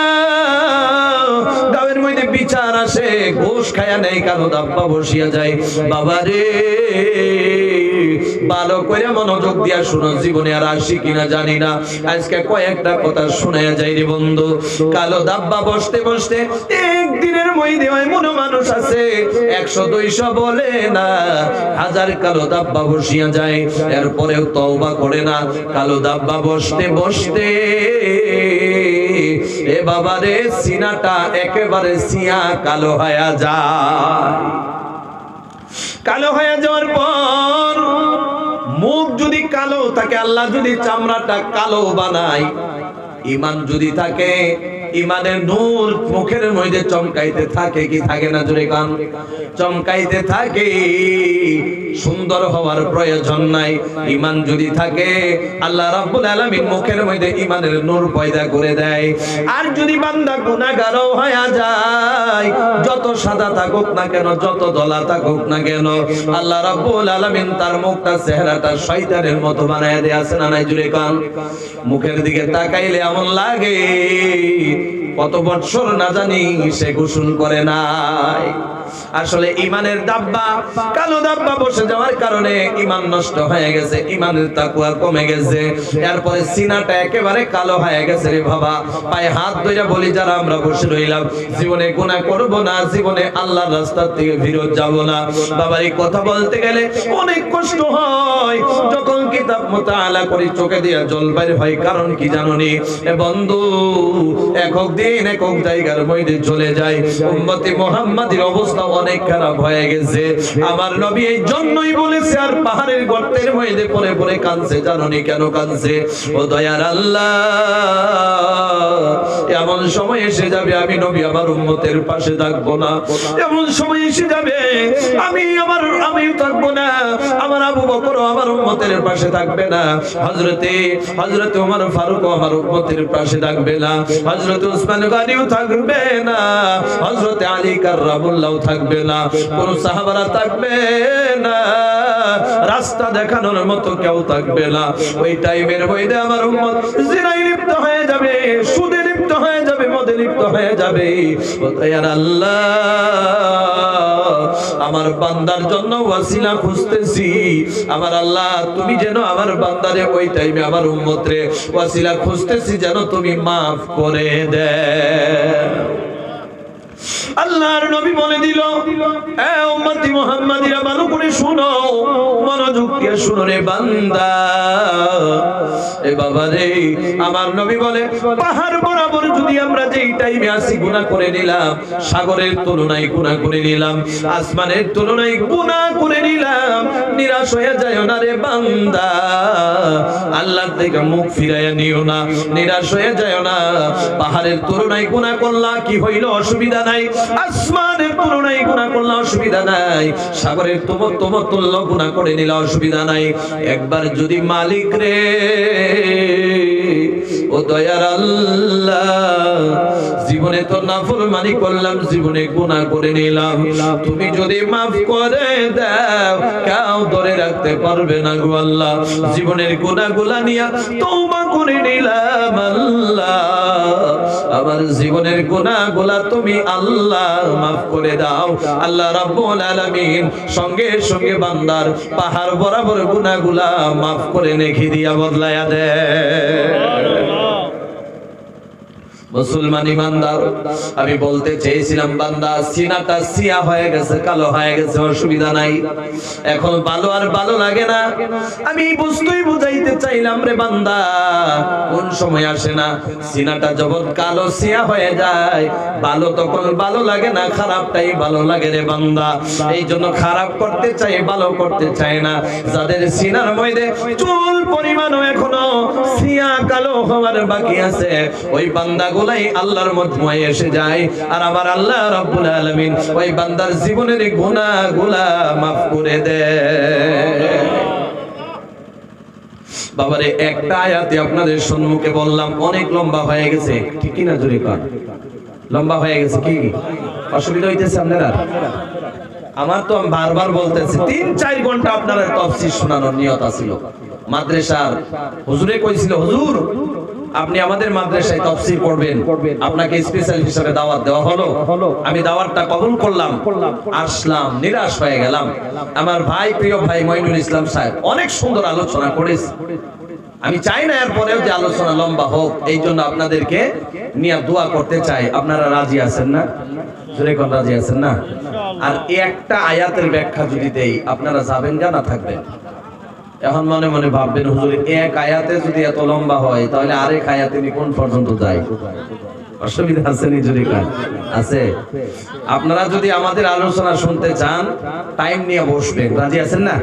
গাঁয়ের মধ্যে বিচার আসে, ঘুষ খায়া নেই, কালো দাব্বা বসিয়া যায়। বাবা রে, ভালো করে মনোযোগ দিয়া শুনো, জীবনে আর আসি কিনা জানি না, আজকে কয়েকটা কথা শোনায়া যাই রে বন্ধু। কালো দাব্বা বসতে বসতে একদিনের মধ্যে এমন মানুষ আছে 100-200 বলে না, 1000 কালো দাব্বা বসিয়া যায়, এরপরেও তওবা করে না। কালো দাব্বা বসতে বসতে এ বাবা রে, সিনাটা একেবারে সিয়া কালো হয়ে যায়। কালো হয়ে যাওয়ার পর মুখ যদি কালো থাকে, আল্লাহ যদি চামড়াটা কালো বানায়, ঈমান যদি থাকে, ঈমানের নূর মুখের মধ্যে চমকাইতে থাকে কি থাকে না? জোরে কান। চমকাইতে থাকে, সুন্দর হওয়ার প্রয়োজন নাই। ঈমান যদি থাকে, আল্লাহ রাব্বুল আলামিন মুখের মধ্যে ঈমানের নূর পয়দা করে দেয়। আর যদি বান্দা গুনাহগার হয়ে যায়, যত সাদা থাকুক না কেন, যত দলা থাকুক না কেন, আল্লাহ রাব্বুল আলামিন তার মুখটা, চেহারাটা শয়তানের মতো বানায় দেয়। আছে না নাই? জোরে কান। মুখের দিকে তাকাইলে এমন লাগে কত বছর না জানি সে গোসল করে নাই। আসলে ঈমানের দাব্বা, কালো দাব্বা বসে যাওয়ার কারণে ঈমান নষ্ট হয়ে গেছে, ঈমানের তাকওয়া কমে গেছে, এরপরে সিনাটা একেবারে কালো হয়ে গেছে রে বাবা। পায়ে হাত ধরে বলি, যারা আমরা বসে রইলাম, জীবনে গুনাহ করব না, জীবনে আল্লাহর রাস্তা থেকে বিরত যাব না। বাবার এই কথা বলতে গেলে অনেক কষ্ট হয়, যখন কিতাব মুতাআলা করি চোখে দিয়ে জল বাইর হয়। কারণ কি জানোনি এ বন্ধু, একক দিন একক জায়গার মধ্যে চলে যায়। উম্মতি মুহাম্মাদির অবস্থা অনেক খারাপ হয়ে গেছে। আমার নবী এই জন্যই বলেছে, আর পাহাড়ের গর্তের মধ্যে পড়ে পড়ে কাঁদছে। জানোনি কেন কাঁদছে? ও দয়ার আল্লাহ, এমন সময় এসে যাবে আমি নবী আমার উম্মতের পাশে থাকবো না। এমন সময় এসে যাবে আমিও থাকবো না, আমার আবু বকর আমার উম্মতের পাশে থাকবে না, হযরতে ওমর ফারুক আমার উম্মতের পাশে থাকবে না, হযরতে উসমান গনিও থাকবে না, হযরতে আলী কাররামুল্লাহ থাকবে না, কোন সাহাবারা থাকবে না, রাস্তা দেখানোর মতো কেউ থাকবে না। ওই টাইমের মধ্যে আমার উম্মত জিনায় লিপ্ত হয়ে যাবে, সুদে লিপ্ত হয়ে যাবে, মদে লিপ্ত হয়ে যাবে। ও দয়ার আল্লাহ, আমার বান্দার জন্য ওয়াসিলা খুঁজতেছি। আমার আল্লাহ, তুমি যেন আমার বান্দারে ওই টাইমে, আমার উম্মতরে ওয়াসিলা খুঁজতেছি, যেন তুমি মাফ করে দাও। আল্লাহর নবী বলে দিল, এ উম্মতি মুহাম্মাদিরা, ভালো করে শুনো, মনোযোগ দিয়ে শুনো রে বান্দা। এ বাবা রে, আমার নবী বলে, পাহাড় বরাবর যদি আমরা যেই টাইমে আসি গুনাহ করে নিলাম, সাগরের তুলনায় গুনাহ করে নিলাম, আসমানের তুলনায় গুনাহ করে নিলাম, নিরাশ হয়ে যায় না রে বান্দা। আল্লাহর থেকে মুখ ফিরাইয়া নিও না, নিরাশ হয়ে যায় না। পাহাড়ের তুলনায় গুনাহ করলা কি হইল? অসুবিধা নাই। আসমানের তুলনায় গুনাহ করলে অসুবিধা নাই, সাগরের তুল্য গুনাহ করে নিলে অসুবিধা নাই। একবার যদি মালিক রে, ও দয়ার আল্লাহ, জীবনে তো নাফরমানি করলাম, জীবনে গুনাহ করে নিলাম, তুমি যদি মাফ করে দাও, কেউ ধরে রাখতে পারবে না গো আল্লাহ। জীবনের গুনাহগুলা নিয়া তওবা করে নিলাম আল্লাহ, আমার জীবনের গুনাহগুলা তুমি আল্লাহ মাফ করে দাও। আল্লাহ রাব্বুল আলামিন সঙ্গে সঙ্গে বান্দার পাহাড় বরাবর গুনাহগুলা মাফ করে নেকি দিয়া বদলায়া দেয়। মুসলমান ইমানদার, আমি বলতে চেয়েছিলাম, বান্দা সিনাটা সিয়া হয়ে গেছে, কালো হয়ে গেছে, অসুবিধা নাই, এখন ভালো আর ভালো লাগে না। আমি বুঝতেই বুঝাইতে চাইলাম রে বান্দা, কোন সময় আসে না সিনাটা যখন কালো সিয়া হয়ে যায়, ভালো তখন ভালো লাগে না, খারাপটাই ভালো লাগে রে বান্দা। এই জন্য খারাপ করতে চাই, ভালো করতে চাই না। যাদের সিনার মধ্যে চুল পরিমাণও এখনো সিয়া কালো হওয়ার বাকি আছে, ওই বান্দা গুলাই আল্লাহর মজমুয়ায় এসে যায়, আর আমার আল্লাহ রাব্বুল আলামিন ওই বান্দার জীবনের গুনাহগুলা মাফ করে দেয়। বাবারে, একটা আয়াতে আপনাদের সম্মুখে বললাম, অনেক লম্বা হয়ে গেছে, ঠিক কি না? জোরে কর, লম্বা হয়ে গেছে কি? অসুবিধা হইতেছে আপনারা? আমার তো আমি বারবার বলতেছি 3-4 ঘন্টা আপনারা তাফসীর শোনানোর নিয়ত আছিল। মাদ্রাসার হুজুরে কইছিল, হুজুর আপনি আমাদের মাদ্রাসায় তাফসীর করবেন, আপনাকে স্পেশাল হিসেবে দাওয়াত দেওয়া হলো। আমি দাওয়াতটা কবুল করলাম, আসলাম, নিরাশ হয়ে গেলাম। আমার ভাই, প্রিয় ভাই মঈনুল ইসলাম সাহেব অনেক সুন্দর আলোচনা করেছে। আমি চাই না এরপরেও যে আলোচনা লম্বা হোক, এই জন্য আপনাদেরকে নিয়ে দোয়া করতে চাই। আপনারা রাজি আছেন না? জোরে কোন রাজি আছেন না? আর একটা আয়াতের ব্যাখ্যা যদি দেই, আপনারা যাবেন না থাকবেন? এখন মনে মনে ভাববেন, হুজুর এক আয়াতে যদি এত লম্বা হয় তাহলে আরেক আয়াতে কোন পর্যন্ত যায়? অসুবিধা আছে নি? জোরে কান আছে? আপনারা যদি আমাদের আলোচনা শুনতে চান টাইম নিয়ে বসবেন, রাজি আছেন না?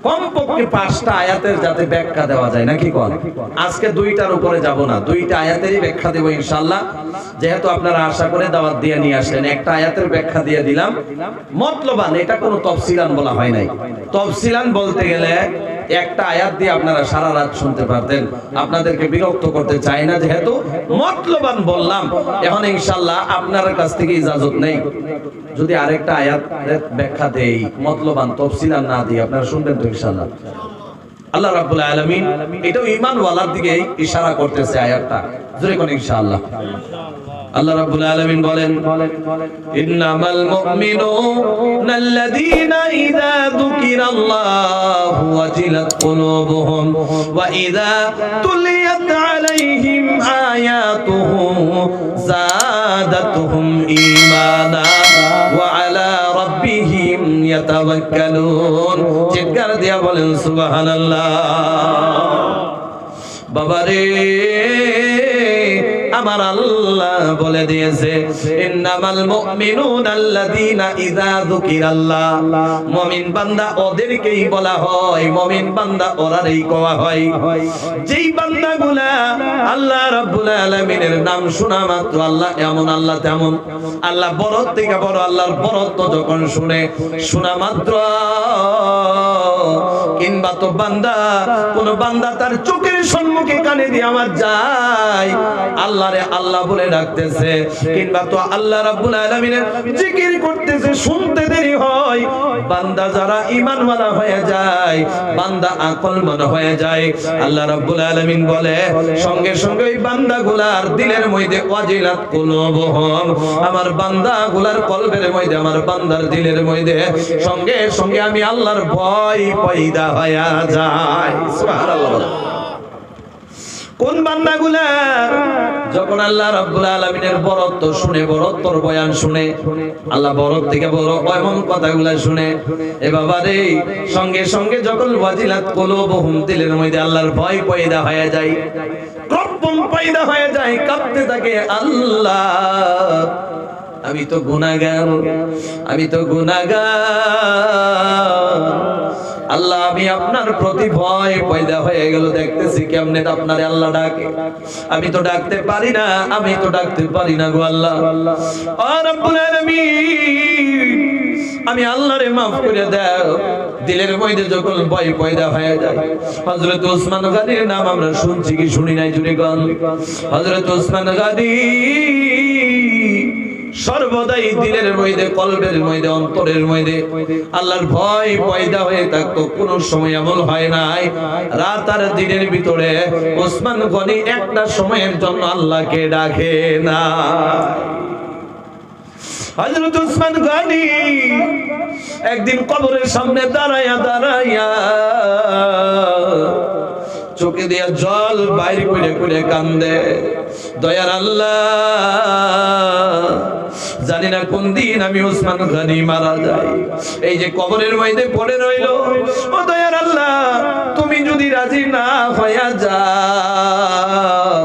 কমপক্ষে 5টা আয়াতের যাতে ব্যাখ্যা দেওয়া যায়, নাকি কোন? আজকে 2টার উপরে যাব না, 2টা আয়াতেরই ব্যাখ্যা দেব ইনশাআল্লাহ। যেহেতু আপনারা আশা করে দাওয়াত দিয়ে নিয়ে আসলেন, একটা আয়াতের ব্যাখ্যা দিয়ে দিলাম। মতলবান, এটা কোনো তফসিলান বলা হয় নাই। তফসিলান বলতে গেলে একটা আয়াত দিয়ে আপনারা সারা রাত শুনতে পারতেন। আপনাদেরকে বিরক্ত করতে চাই না, যেহেতু মতলবান বললাম। এখন ইনশাআল্লাহ আপনার কাছ থেকে ইজাজত নেই, যদি আরেকটা আয়াত ব্যাখ্যা দেই মতলবান তফসিলান না দিয়ে, আপনারা শুনবেন তো ইনশাআল্লাহ? আল্লাহ রাব্বুল আলামিন এটাও ঈমান ওয়ালার দিকে ইশারা করতেছে আয়াতটা, জোরে কোন ইনশাআল্লাহ। আল্লাহ রাব্বুল আলামিন বলেন, ইন্নামাল মুমিনুনা আল্লাযীনা ইযা যুকিরাল্লাহু ওয়াজিলাত কুলুবুহুম ওয়া ইযা তুলিয়াত আলাইহিম আয়াতুহু যাদাতুহুম ঈমানা ওয়া আলা রাব্বিহিম ইয়াতাওয়াক্কালুন। চিৎকার দিয়া বলেন সুবহানাল্লাহ। বাবারে, আমার আল্লাহ বলে দিয়েছে, ইন্নামাল মুমিনুনা আল্লাযীনা ইযা যুকিরাল্লাহ। মুমিন বান্দা ওদেরকেই বলা হয়, মুমিন বান্দা ওরারই কোয়া হয় যেই বান্দাগুলা আল্লাহ রাব্বুল আলামিনের নাম শোনা মাত্র আল্লাহ এমন, আল্লাহ তেমন, আল্লাহ বড় থেকে বড়, আল্লাহর বড়ত্ব যখন শোনা মাত্র, কিংবা তো বান্দা, কোন বান্দা তার চোখের সম্মুখে কানে দিয়ে আমার যায় আল্লাহরে আল্লাহ বলে ডাকতেছে, কিংবা তো আল্লাহ রাব্বুল আলামিনের জিকির করতেছে, শুনতে দেরি হয়। বান্দা যারা ঈমানওয়ালা হয়ে যায়, বান্দা আকলমান হয়ে যায়, আল্লাহ রাব্বুল আলামিন বলে সঙ্গে সঙ্গে ওই বান্দাগুলার দিলের মধ্যে ওয়াজিলাত কুলুবুহুম, আমার বান্দাগুলার কলবের মধ্যে, আমার বান্দার দিলের মধ্যে সঙ্গে সঙ্গে আমি আল্লাহর ভয় পয়দা হয়ে যায়। সুবহানাল্লাহ। কোন বান্দাগুলা যখন আল্লাহ রাব্বুল আলামিনের বড়ত্ব শুনে, বড়ত্বর বয়ান শুনে, আল্লাহ বড় থেকে বড় এমন কথাগুলা শুনে, এ বাবা রে, সঙ্গে সঙ্গে যখন ওয়াজিলাত কুলুবুহুম, দিলের মধ্যে আল্লাহর ভয় পয়দা হয়ে যায়, কম্পন পয়দা হয়ে যায়, কাঁপতে থাকে, আল্লাহ আমি তো গুনাহগার, আমি তো গুনাহগার, আল্লাহ আমি আপনার প্রতি ভয় পয়দা হয়ে গেল। দেখতেছি কেমনে আপনারে আল্লাহ ডাকে, আমি তো ডাকতে পারি না, আমি তো ডাকতে পারি না গো আল্লাহ। ও রব্বুল আলামিন, আমি আল্লাহরে মাফ করে দাও। দিলের মধ্যে যখন ভয় পয়দা হয়ে যায়, হযরত ওসমান গনির নাম আমরা শুনছি কি শুনি নাই? জুড়ে গান। হযরত ওসমান গনি সর্বদাই দিলের মধ্যে, কলবের মধ্যে, অন্তরের মধ্যে আল্লাহর ভয় পয়দা হয়ে থাকতো। কোন সময় এমন হয় নাই রাত আর দিনের ভিতরে ওসমান গনি একটা সময়ের জন্য আল্লাহকে ডাকে না। হযরত ওসমান গনি একদিন কবরের সামনে দাঁড়ায়া দাঁড়ায়া চোখে দিয়া জল বাইরে করে করে কান্দে, দয়ার আল্লাহ জানি না কোন দিন আমি ওসমান গনি মারা যাই, এই যে কবরের মধ্যে পড়ে রইল, ও দয়ার আল্লাহ তুমি যদি রাজি না হইয়া যাও,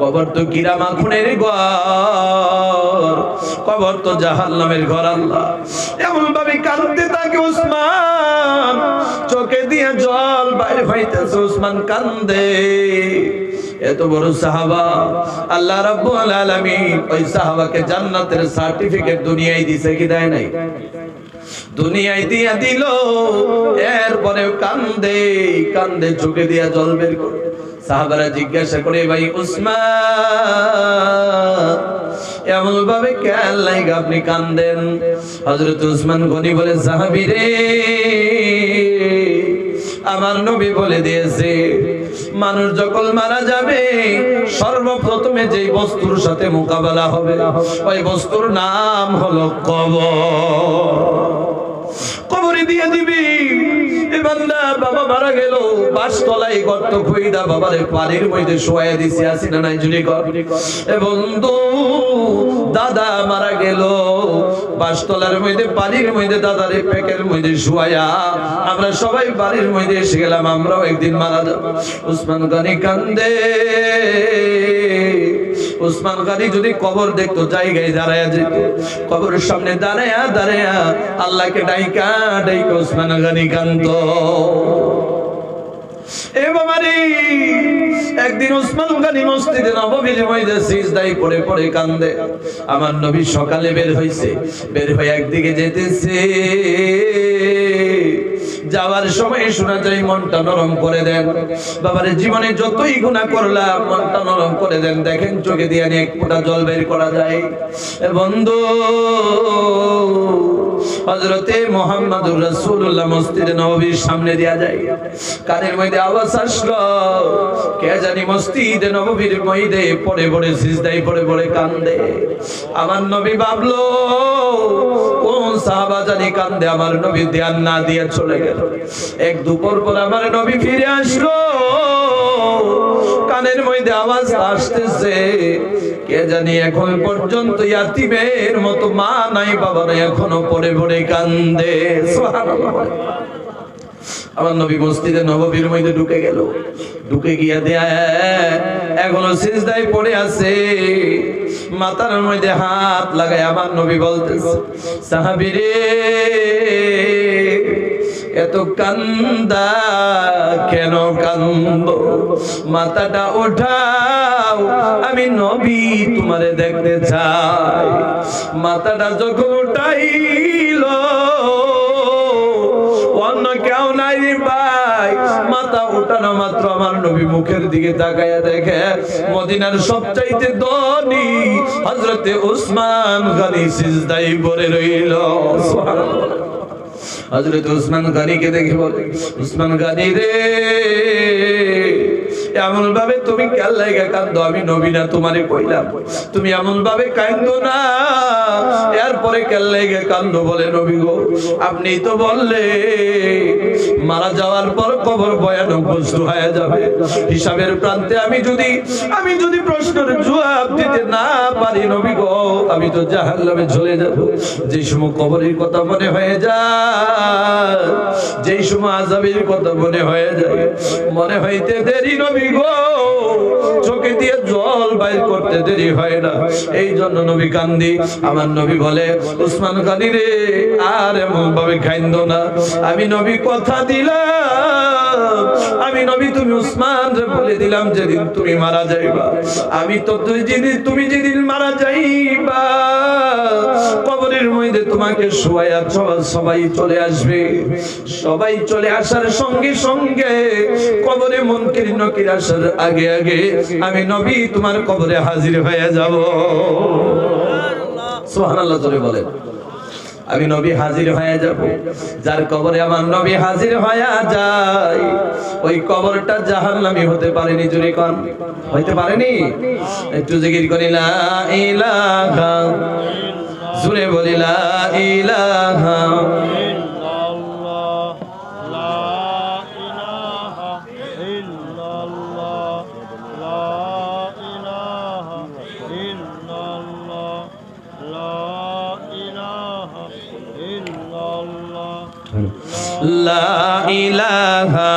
কবর তো কিরা মাখনের ঘর, কবর তো জাহান্নামের ঘর। আল্লাহ এমন ভাবে কাঁদতে থাকে ওসমান, চোখে দিয়ে জল বাইরে হইতেছে, ওসমান কান্দে। এত বড় সাহাবা, আল্লাহ রাব্বুল আলামিন ওই সাহাবাকে জান্নাতের সার্টিফিকেট দুনিয়ায় দিয়েছে কি দেয় নাই? দুনিয়ায় দিয়া দিল। এরপরে কান্দে কান্দে চোখে দিয়া জল বের করে সাহাবারা জিজ্ঞাসা করে, ভাই উসমান এমন ভাবে কেন লাগে আপনি কান্দেন? হযরত উসমান গনি বলে, সাহাবী রে, আমার নবী বলে দিয়েছে মানুষ যখন মারা যাবে সর্বপ্রথমে যেই বস্তুর সাথে মোকাবেলা হবে ওই বস্তুর নাম হলো কবর। কবরে দিয়ে দিবি। এ বান্দা বাবা মারা গেল, বাসতলায় গর্ত খুইদা বাবারে পানির মধ্যে শোয়াইয়া দিছি, আসি না নাই জুড়ি কর। এ বন্ধু দাদা মারা গেল, বাসতলার মধ্যে পানির মধ্যে দাদারে পেকের মধ্যে শোয়াইয়া আমরা সবাই বাড়ির মধ্যে এসে গেলাম, আমরাও একদিন মারা যাব। উসমান গনি কান্দে। উসমান গনি যদি কবর দেখতো জায়গায় দাঁড়ায়া যেত, কবরের সামনে দাঁড়ায়া দাঁড়ায়া আল্লাহকে ডাইকা ডাইকা উসমান গনি কান্দতো। এ বাবারে, একদিন উসমান গনি মসজিদে নববীর মধ্যে সিজদায় পড়ে পড়ে কান্দে। আমার নবী সকালে বের হইছে, বের হয়ে একদিকে যেতেছে, যাওয়ার সময় শোনা যায় মনটা নরম করে দেন। বাবারে, জীবনে যতই গুনাহ করলাম মনটা নরম করে দেন, দেখেন চোখে দিয়ে এক ফোঁটা জল বের করা যায়। বন্ধু, হযরতে মুহাম্মদুর রাসূলুল্লাহ মসজিদে নববীর সামনে দিয়া যায়, কানের মধ্যে আওয়াজ আসলো, কে জানি মসজিদে নববীর মধ্যে পড়ে পড়ে সিজদায় পড়ে পড়ে কান্দে। আমার নবী ভাবলো কোন সাহাবা জানি কান্দে, আমার নবী ধ্যান না দিয়ে চলে গেল। এক দুপুর পর আমার নবী ফিরে আসলো, কানের মধ্যে আওয়াজ আসতেছে, কে জানি এখন পর্যন্ত ইয়াতীমের মতো মা নাই বাবা নাই, এখনো পড়ে পড়ে কান্দে। সুবহানাল্লাহ। আমার নবী মসজিদে নববীর মধ্যে ঢুকে গেল, ঢুকে গিয়া দেয়া এখনো সিজদায় পড়ে আছে, মাথার মধ্যে হাত লাগায় আমার নবী বলতেছে, সাহাবী রে, এত কান্দা কেন কান্দো? মাথাটা উঠাও, আমি নবী তোমারে দেখতে চাই। মাথাটা যখন উঠাইল, অন্য কেউ নাই ভাই, মাথা উঠানো মাত্র আমার নবী মুখের দিকে তাকায়া দেখে মদিনার সবচাইতে ধনী হযরতে উসমান গনি সিজদায় পড়ে রইল। সুবহানাল্লাহ। হযরত উসমান গনিকে দেখে বলে, উসমান গনি রে, এমন ভাবে তুমি কেন লাগা কান্দো? আমি নবী না তোমারে কইলাম তুমি এমন ভাবে কান্দো না, এরপরে কেন লাগা কান্দো? বলে, নবী গো, আপনি তো বললে মারা যাওয়ার পর কবর ভয়ানক বস্তু হয়ে যাবে, হিসাবের প্রান্তে আমি যদি প্রশ্নের জবাব দিতে না পারি নবী গো, আমি তো জাহান্নামে চলে যাব। যে সময় কবরের কথা মনে হয়ে যায়, যেই সময় আযাবের কথা মনে হয়ে যায়, মনে হইতে দেরি নবী গো, চোখে দিয়ে জল বাইর করতে দেরি হয় না, এই জন্য নবী কান্দি। আমার নবী বলে, উসমান গনি রে, আর এমন ভাবে কান্দো না, আমি নবী কথা দিলাম, আমি নবী তুমি উসমান রে বলে দিলাম যেদিন তুমি মারা যাইবা, আমি তো তুমি যেদিন মারা যাইবা কবরের মধ্যে তোমাকে শোয়ায়া সবাই চলে আসবে, সবাই চলে আসার সঙ্গে সঙ্গে কবরে মুনকির নকির আসার আগে আগে আমি নবী তোমার কবরে হাজির হয়ে যাব। সুবহানাল্লাহ জোরে বলেন। আমি নবী হাজির হয়ে যাব। যার কবরে আমার নবী হাজির হয়ে যায়, ওই কবরটা জাহান্নামী হতে পারেনি। জোরে কোন হইতে পারেনি? একটু জিকির করি, লা ইলাহা, জোরে বলি, লা ইলাহা লা ইলাহা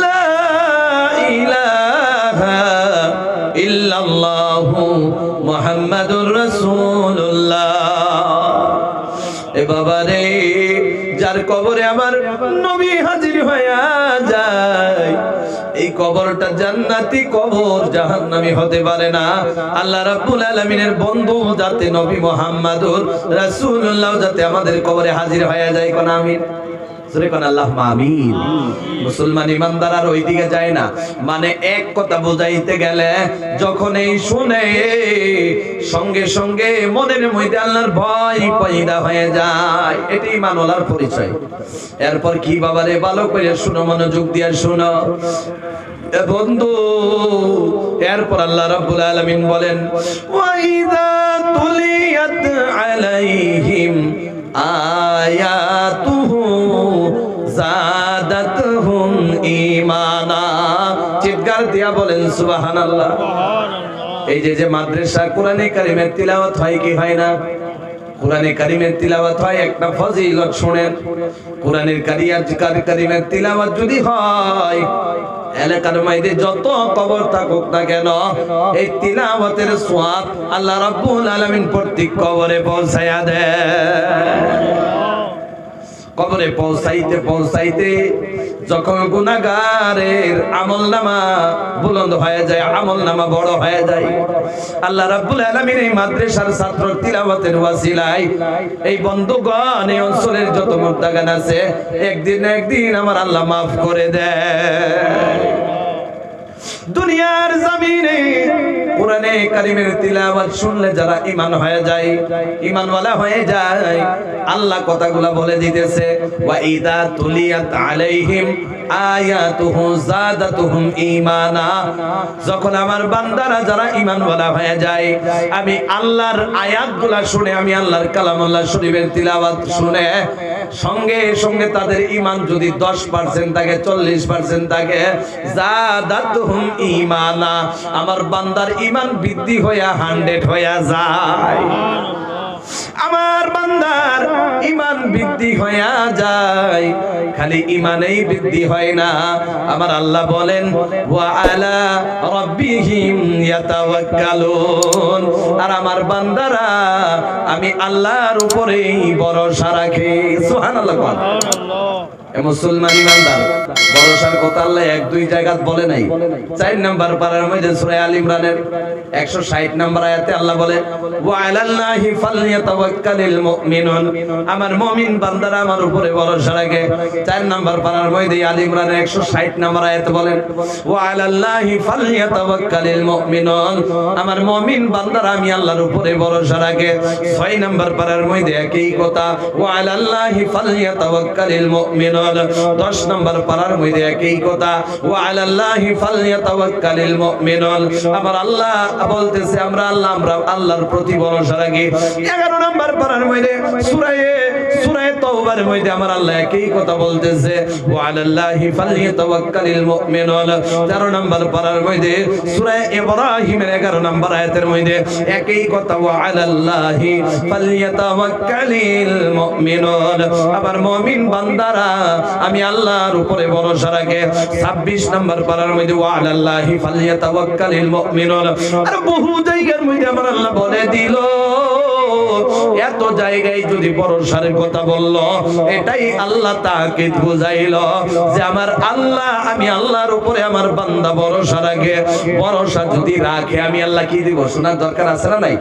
লা ইলাহা ইল্লাল্লাহু মুহাম্মাদুর রাসূলুল্লাহ। এ বাবা রে, যার কবরে আমার নবী হাজির হয়ে যায়, এই কবরটা জান্নাতি কবর, জাহান্নামী হতে পারে না। আল্লাহ রাব্বুল আলামিনের বন্ধু যাতে নবী মুহাম্মাদুর রাসূলুল্লাহ যাতে আমাদের কবরে হাজির হয়ে যায়, কোন আমিন। জোরে কোন আল্লাহুম্মা আমিন। মুসলমান ইমানদার আর ওইদিকে যায় না, মানে এক কথা বোঝাইতে গেলে যখন এই শুনে সঙ্গে সঙ্গে মনের মধ্যে আল্লাহর ভয় পয়দা হয়ে যায়, এটি ঈমানওয়ালার পরিচয়। এরপর কি বাবারে, ভালো করে শুনো, মনোযোগ দিয়ে শুনো বন্ধু। এরপর আল্লাহ রাব্বুল আলামিন বলেন, ওয়াইদা তুলিয়াত আলাইহিম আয়াতুহু যাদাতহুম ঈমানা। চিৎকার দিয়া বলেন সুবহানাল্লাহ। এই যে মাদ্রাসা কোরআনে কারিমের তিলাওয়াত হয় কি হয় না? কোরআনে কারিমের তিলাওয়াত হয়, একটা ফজিলত শুনেন। কোরআনের কারিমের তিলাওয়াত যদি হয়, এলাকার মধ্যে যত কবর থাকুক না কেন, এই তিলাওয়াতের সওয়াব আল্লাহ রাব্বুল আলামিন প্রত্যেক কবরে পৌঁছায়া দেয়। কবরে পৌঁছাইতে পৌঁছাইতে যখন গুনাহগারের আমলনামা বুলন্দ হয়ে যায়, আমলনামা বড় হয়ে যায়, আল্লাহ রাব্বুল আলামিন এই মাদ্রাসার ছাত্র তিলাওয়াতের ওয়াসিলায় এই বন্ধুগণ, এই অঞ্চলের যত মুর্দাগান আছে, একদিন না একদিন আমার আল্লাহ মাফ করে দেয়। দুনিয়ার জমিনে কোরআনে কারিমের তিলাওয়াত শুনলে যারা ঈমান হয়ে যায়, ঈমানওয়ালা হয়ে যায়, আল্লাহ কথাগুলা বলে দিতেছে, ওয়া ইদা তুলিয়াত আলাইহিম আয়াতুহু যাদাতুহুম ঈমানা। যখন আমার বান্দারা যারা ঈমানওয়ালা হয়ে যায়, আমি আল্লাহর আয়াতগুলা শুনে, আমি আল্লাহর কালামুল্লাহ শরীফের তিলাওয়াত শুনে সঙ্গে সঙ্গে তাদের ঈমান যদি 10% থাকে, 40% থাকে, যাদাতুহুম ঈমানা, আমার বান্দার ঈমান বৃদ্ধি হইয়া 100 হইয়া যায়। আমার বান্দার ঈমান বৃদ্ধি হইয়া যায়। খালি ঈমানেই বৃদ্ধি হয় না, আমার আল্লাহ বলেন, ওয়া আলা রাব্বিহিম ইয়াতাওয়াক্কালুন, আর আমার বান্দারা আমি আল্লাহর উপরেই ভরসা রাখে। সুবহানাল্লাহ। মুসলমান ইমানদার ভরসার কথা আল্লাহ 1-2 জায়গা বলে নাই। 4 নাম্বার পারার মধ্যে সূরা আল ইমরানের 160 নম্বর আয়াতে আল্লাহ বলে, ওয়া আলাল্লাহি ফালইয়াতাওয়াক্কালিল মুমিনুন, আমার মুমিন বান্দারা আমার উপরে ভরসা রাখে। 4 নাম্বার পারার মধ্যে আল ইমরানের 160 নম্বর আয়াতে বলেন, ওয়া আলাল্লাহি ফালইয়াতাওয়াক্কালিল মুমিনুন, আমার মুমিন বান্দারা আমি আল্লাহর উপরে ভরসা রাখে। 6 নাম্বার পারার মধ্যে একই কথা, ওয়া আলাল্লাহি ফালইয়াতাওয়াক্কালিল মুমিনুন। 10 নম্বর পারার মধ্যে একই কথা, ওয়া আলাল্লাহি ফালইয়াতাওয়াক্কালিল মুমিনুন, আমার আল্লাহ বলতেছে আমরা আল্লাহর প্রতি ভরসা রাখি। 11 নম্বর পারার মধ্যে সূরা তাওবার মধ্যে আমার আল্লাহ একই কথা বলতেছে, ওয়া আলাল্লাহি ফালইয়াতাওয়াক্কালিল মুমিনুন। 13 নম্বর পারার মধ্যে সূরা ইব্রাহিমের 11 নম্বর আয়াতের মধ্যে একই কথা, ওয়া আলাল্লাহি ফালইয়াতাওয়াক্কালিল মুমিনুন, আমার মুমিন বান্দারা আমি আল্লাহর উপরে ভরসা রাখে। 26 নম্বর পারার মধ্যে, ওয়া আলাল্লাহি ফালইয়াতাওয়াক্কালিল মুমিনুন। আর বহু জায়গার মধ্যে আমার আল্লাহ বলে দিল, এত জায়গায় যদি ভরসার কথা বলল, এটাই আল্লাহ তাকে বুঝাইল যে আমার আল্লাহ, আমি আল্লাহর উপরে আমার বান্দা ভরসা রাখে। ভরসা যদি রাখে আমি আল্লাহ কি দিব? শোনার দরকার আছে না নাই?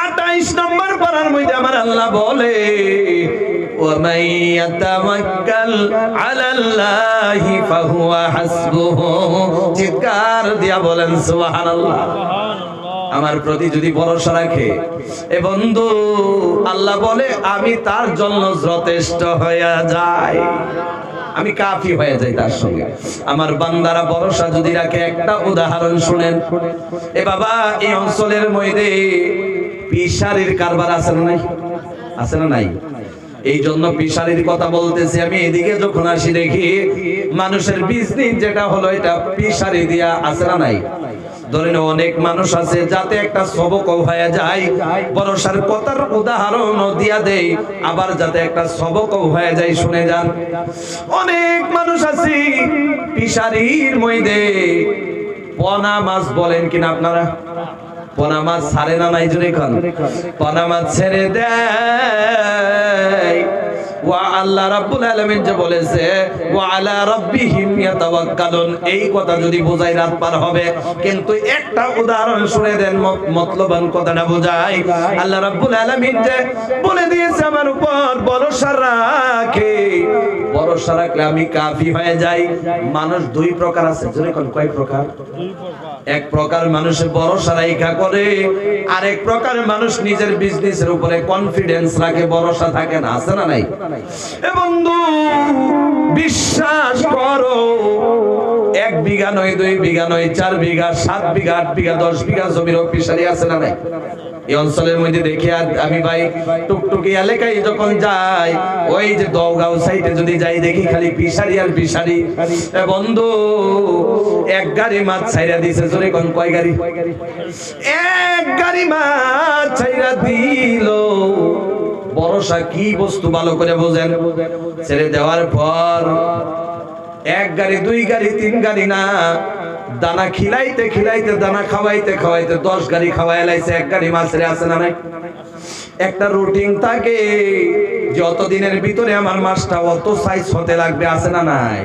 28 নম্বর পারার মধ্যে আমার আল্লাহ বলে, وَمَن يَتَوَكَّلْ عَلَى اللَّهِ فَهُوَ حَسْبُهُ। চিৎকার দিয়া বলেন সুবহানাল্লাহ। আমার প্রতি যদি ভরসা রাখে এ বন্ধু, আল্লাহ বলে আমি তার জন্য যথেষ্ট হয়ে যাই, আমি কাফি হয়ে যাই তার সঙ্গে। আমার বান্দারা ভরসা যদি রাখে, একটা উদাহরণ শুনেন। এ বাবা, এই অঞ্চলের মধ্যে পিসারির কারবার আছে না নাই? আছে না নাই? এই জন্য পিসারির কথা বলতেছি আমি। এদিকে যখন আসি দেখি মানুষের বিজনেস যেটা হলো, এটা পিসারি দিয়া আছে না নাই? ধরেন অনেক মানুষ আছে যাতে একটা সবক হয়ে যায়, ভরসার কথার উদাহরণ দিয়া দেই, আবার যাতে একটা সবক হয়ে যায়। শুনে যান, অনেক মানুষ আছে পিসারির মধ্যে পোনা মাছ বলেন কিনা আপনারা? পোনা মাছ ছাড়ে না নাই? জোরে খান, পোনা মাছ ছেড়ে দেয়। ওয়া আল্লাহ রাব্বুল আলামিন যে বলেছে, ওয়া আলা রাব্বিহিম ইয়াতাওয়াক্কালুন, এই কথা যদি বোঝাই রাত পার হবে। কিন্তু একটা উদাহরণ শুনে দেন, মতলবান কথাটা বোঝাই। আল্লাহ রাব্বুল আলামিন যে বলে দিয়েছে আমার উপর ভরসা রাখে, ভরসা রাখলে আমি কাফি হয়ে যাই। মানুষ দুই প্রকার আছে, জোরে কোন কয় প্রকার? এক প্রকার মানুষ ভরসা রাখা করে, আরেক প্রকার মানুষ নিজের বিজনেসের উপরে কনফিডেন্স রাখে, ভরসা থাকে না। আছে না নাই? এ বন্ধু বিশ্বাস করো, 1 বিঘা নয়, 2 বিঘা নয়, 4 বিঘা, 7 বিঘা, 8 বিঘা, 10 বিঘা জমির অফিসারি আছে না নাই? এই অঞ্চলের মধ্যে দেখি আমি ভাই টুকটুকি এলাকায় যখন যাই, ওই যে দওগাঁও সাইডে যদি যাই দেখি খালি ফিশারি আর ফিশারি। বন্ধু 1 গাড়ি মাছ ছাইরা দিছে, জোরে কোন কয় গাড়ি? 1 গাড়ি মাছ ছাইরা দিল। ভরসা কি বস্তু ভালো করে বোঝেন। ছেড়ে দেওয়ার পর 1 গাড়ি 2 গাড়ি 3 গাড়ি না, দানা খিলাইতে খিলাইতে, দানা খাওয়াইতে খাওয়াইতে 10 গাড়ি খাওয়াই লাইছে 1 গাড়ি মাছের। আছে না নাই? একটা রুটিন থাকে, যত দিনের ভিতরে আমার মাছটা অত সাইজ হতে লাগবে। আছে না নাই?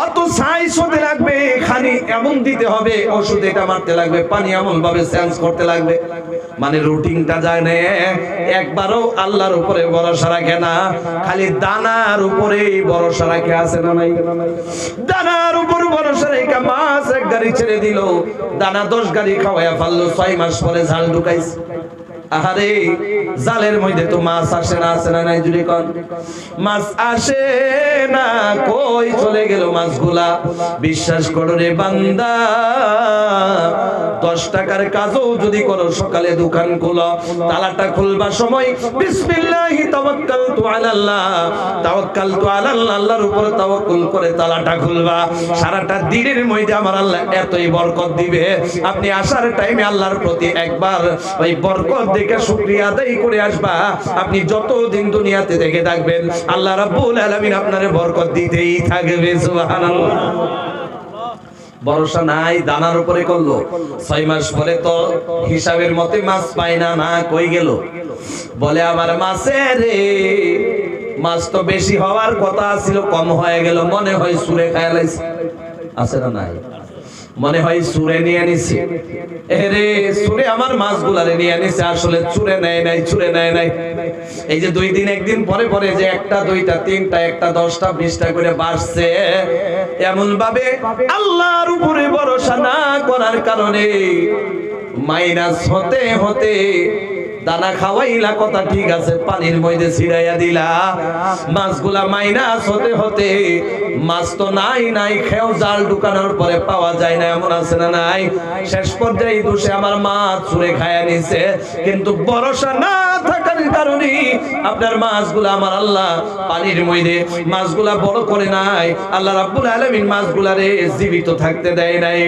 অত সাইজ হতে লাগবে, খানি এমন দিতে হবে, ওষুধ এটা মারতে লাগবে, পানি এমন ভাবে চেঞ্জ করতে লাগবে। মানে রুটিনটা যায় না। একবারও আল্লাহর উপরে ভরসা রাখে না, খালি দানার উপরেই ভরসা রাখে। আছে না নাই? দানার উপর ভরসা রেখে মাছ 1 গাড়ি ছেড়ে দিল, দানা 10 গাড়ি খাওয়াইয়া ফেললো। 6 মাস পরে ঝাল ঢুকাইছে। আহারে জালের মধ্যে তো মাছ আসে না? আছে না নাই? জুড়ে কোন মাছ আসে না, কই চলে গেল মাছগুলা? বিশ্বাস করো রে বান্দা, 10 টাকার কাজও যদি করো, সকালে দোকান খোলো, তালাটা খুলবার সময় বিসমিল্লাহি তাওয়াক্কালতু আলাল্লাহ, তাওয়াক্কালতু আলাল্লাহ, আল্লাহর উপর তাওয়াক্কুল করে তালাটা খুলবা। সারাটা দিনের মধ্যে আমার আল্লাহ এতই বরকত দিবে, আপনি আসার টাইমে আল্লাহর প্রতি একবার ওই বরকত দেখে শুকরিয়া আদায় করে আসবা। আপনি যতদিন দুনিয়াতে থেকে থাকবেন, আল্লাহ রাব্বুল আলামিন আপনারে বরকত দিতেই থাকবে। সুবহানাল্লাহ। ভরসা নাই, দানার উপরে করলো। 6 মাস পরে তো হিসাবের মতে মাছ পাই না। না, কই গেল? বলে আমার মাছের মাছ তো বেশি হওয়ার কথা ছিল, কম হয়ে গেল। মনে হয় সুরে খায় লাইছে। আছে না নাই? মনে হয় সুরে নিয়ে নিছে। এরে সুরে আমার মাছগুলারে নিয়ে নিছে, আসলে চুরে নেয় নাই, চুরে নেয় নাই। এই যে 2 দিন 1 দিন পরে পরে যে 1টা 2টা 3টা 1টা 10টা 20টা করে বাড়ছে, এমন ভাবে আল্লাহর উপরে ভরসা না করার কারণে মাইনাস হতে হতে দানা খাওয়াইলা কথা ঠিক আছে, পানির মধ্যে ছিড়াইয়া দিলা, মাছগুলা মাইনাস হতে হতে মাছ তো নাই নাই, খেও জাল ঢুকানোর পরে পাওয়া যায় না। এমন আছে না নাই? শেষ পর্যায়ে দোষে আমার মাছ চুরে খায়া নিছে। কিন্তু ভরসা না থাকার কারণে আপনার মাছগুলা আমার আল্লাহ পানির মধ্যে মাছগুলা বড় করে নাই। আল্লাহ রাব্বুল আলামিন মাছগুলারে জীবিত থাকতে দেয় নাই,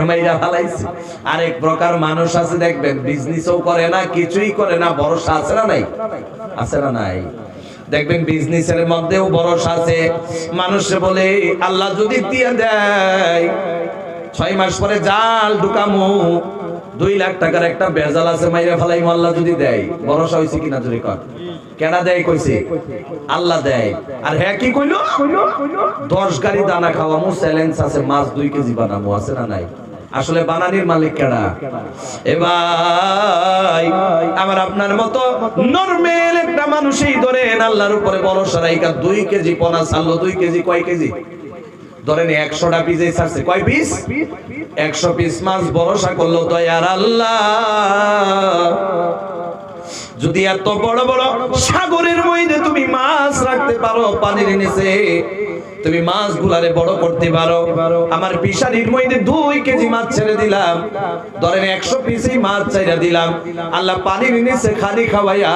মাইরা ফেলাইছে। আরেক প্রকার মানুষ আছে দেখবেন, বিজনেসও করে না, কিছুই করে না, ভরসা আছে না নাই? আছে না নাই? দেখবেন বিজনেসের মধ্যেও ভরসা আছে। মানুষে বলে আল্লাহ যদি দিয়ে দেয়, 6 মাস পরে জাল ঢুকামু, 2 লাখ টাকার একটা বেজাল আছে, মাইরা ফেলাইমু, আল্লাহ যদি দেয়। ভরসা হইছে কিনা জোরে কর? কেনা দেয় কইছে? আল্লাহ দেয়। আর হ্যাঁ কি কইলো? 10 গাড়ি দানা খাওয়ামু, চ্যালেঞ্জ আছে, মাছ 2 কেজি বানামু। আছে না নাই? আসলে বানানির মালিক কেডা? এ ভাই, আমার আপনার মতো নরমাল একটা মানুষই ধরেন আল্লাহর উপরে ভরসা রাইখা 2 কেজি পোনা ছাড়লো। 2 কেজি কয় কেজি? ধরেন 100টা পিসে ছাড়ছে। কয় পিস? 100 পিস মাছ ভরসা করলো দয়ার আল্লাহ। যদি এত বড় বড় সাগরের মধ্যে তুমি মাছ রাখতে পারো, পানির নিচে তুমি মাছগুলারে বড় করতে পারো, আমার ফিশারির মধ্যে 2 কেজি মাছ ছেড়ে দিলাম, ধরেন 100 পিসই মাছ ছেড়ে দিলাম, আল্লাহ পানির নিচে খালি খাওয়াইয়া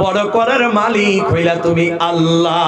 বড় করার মালিক হইলা তুমি আল্লাহ।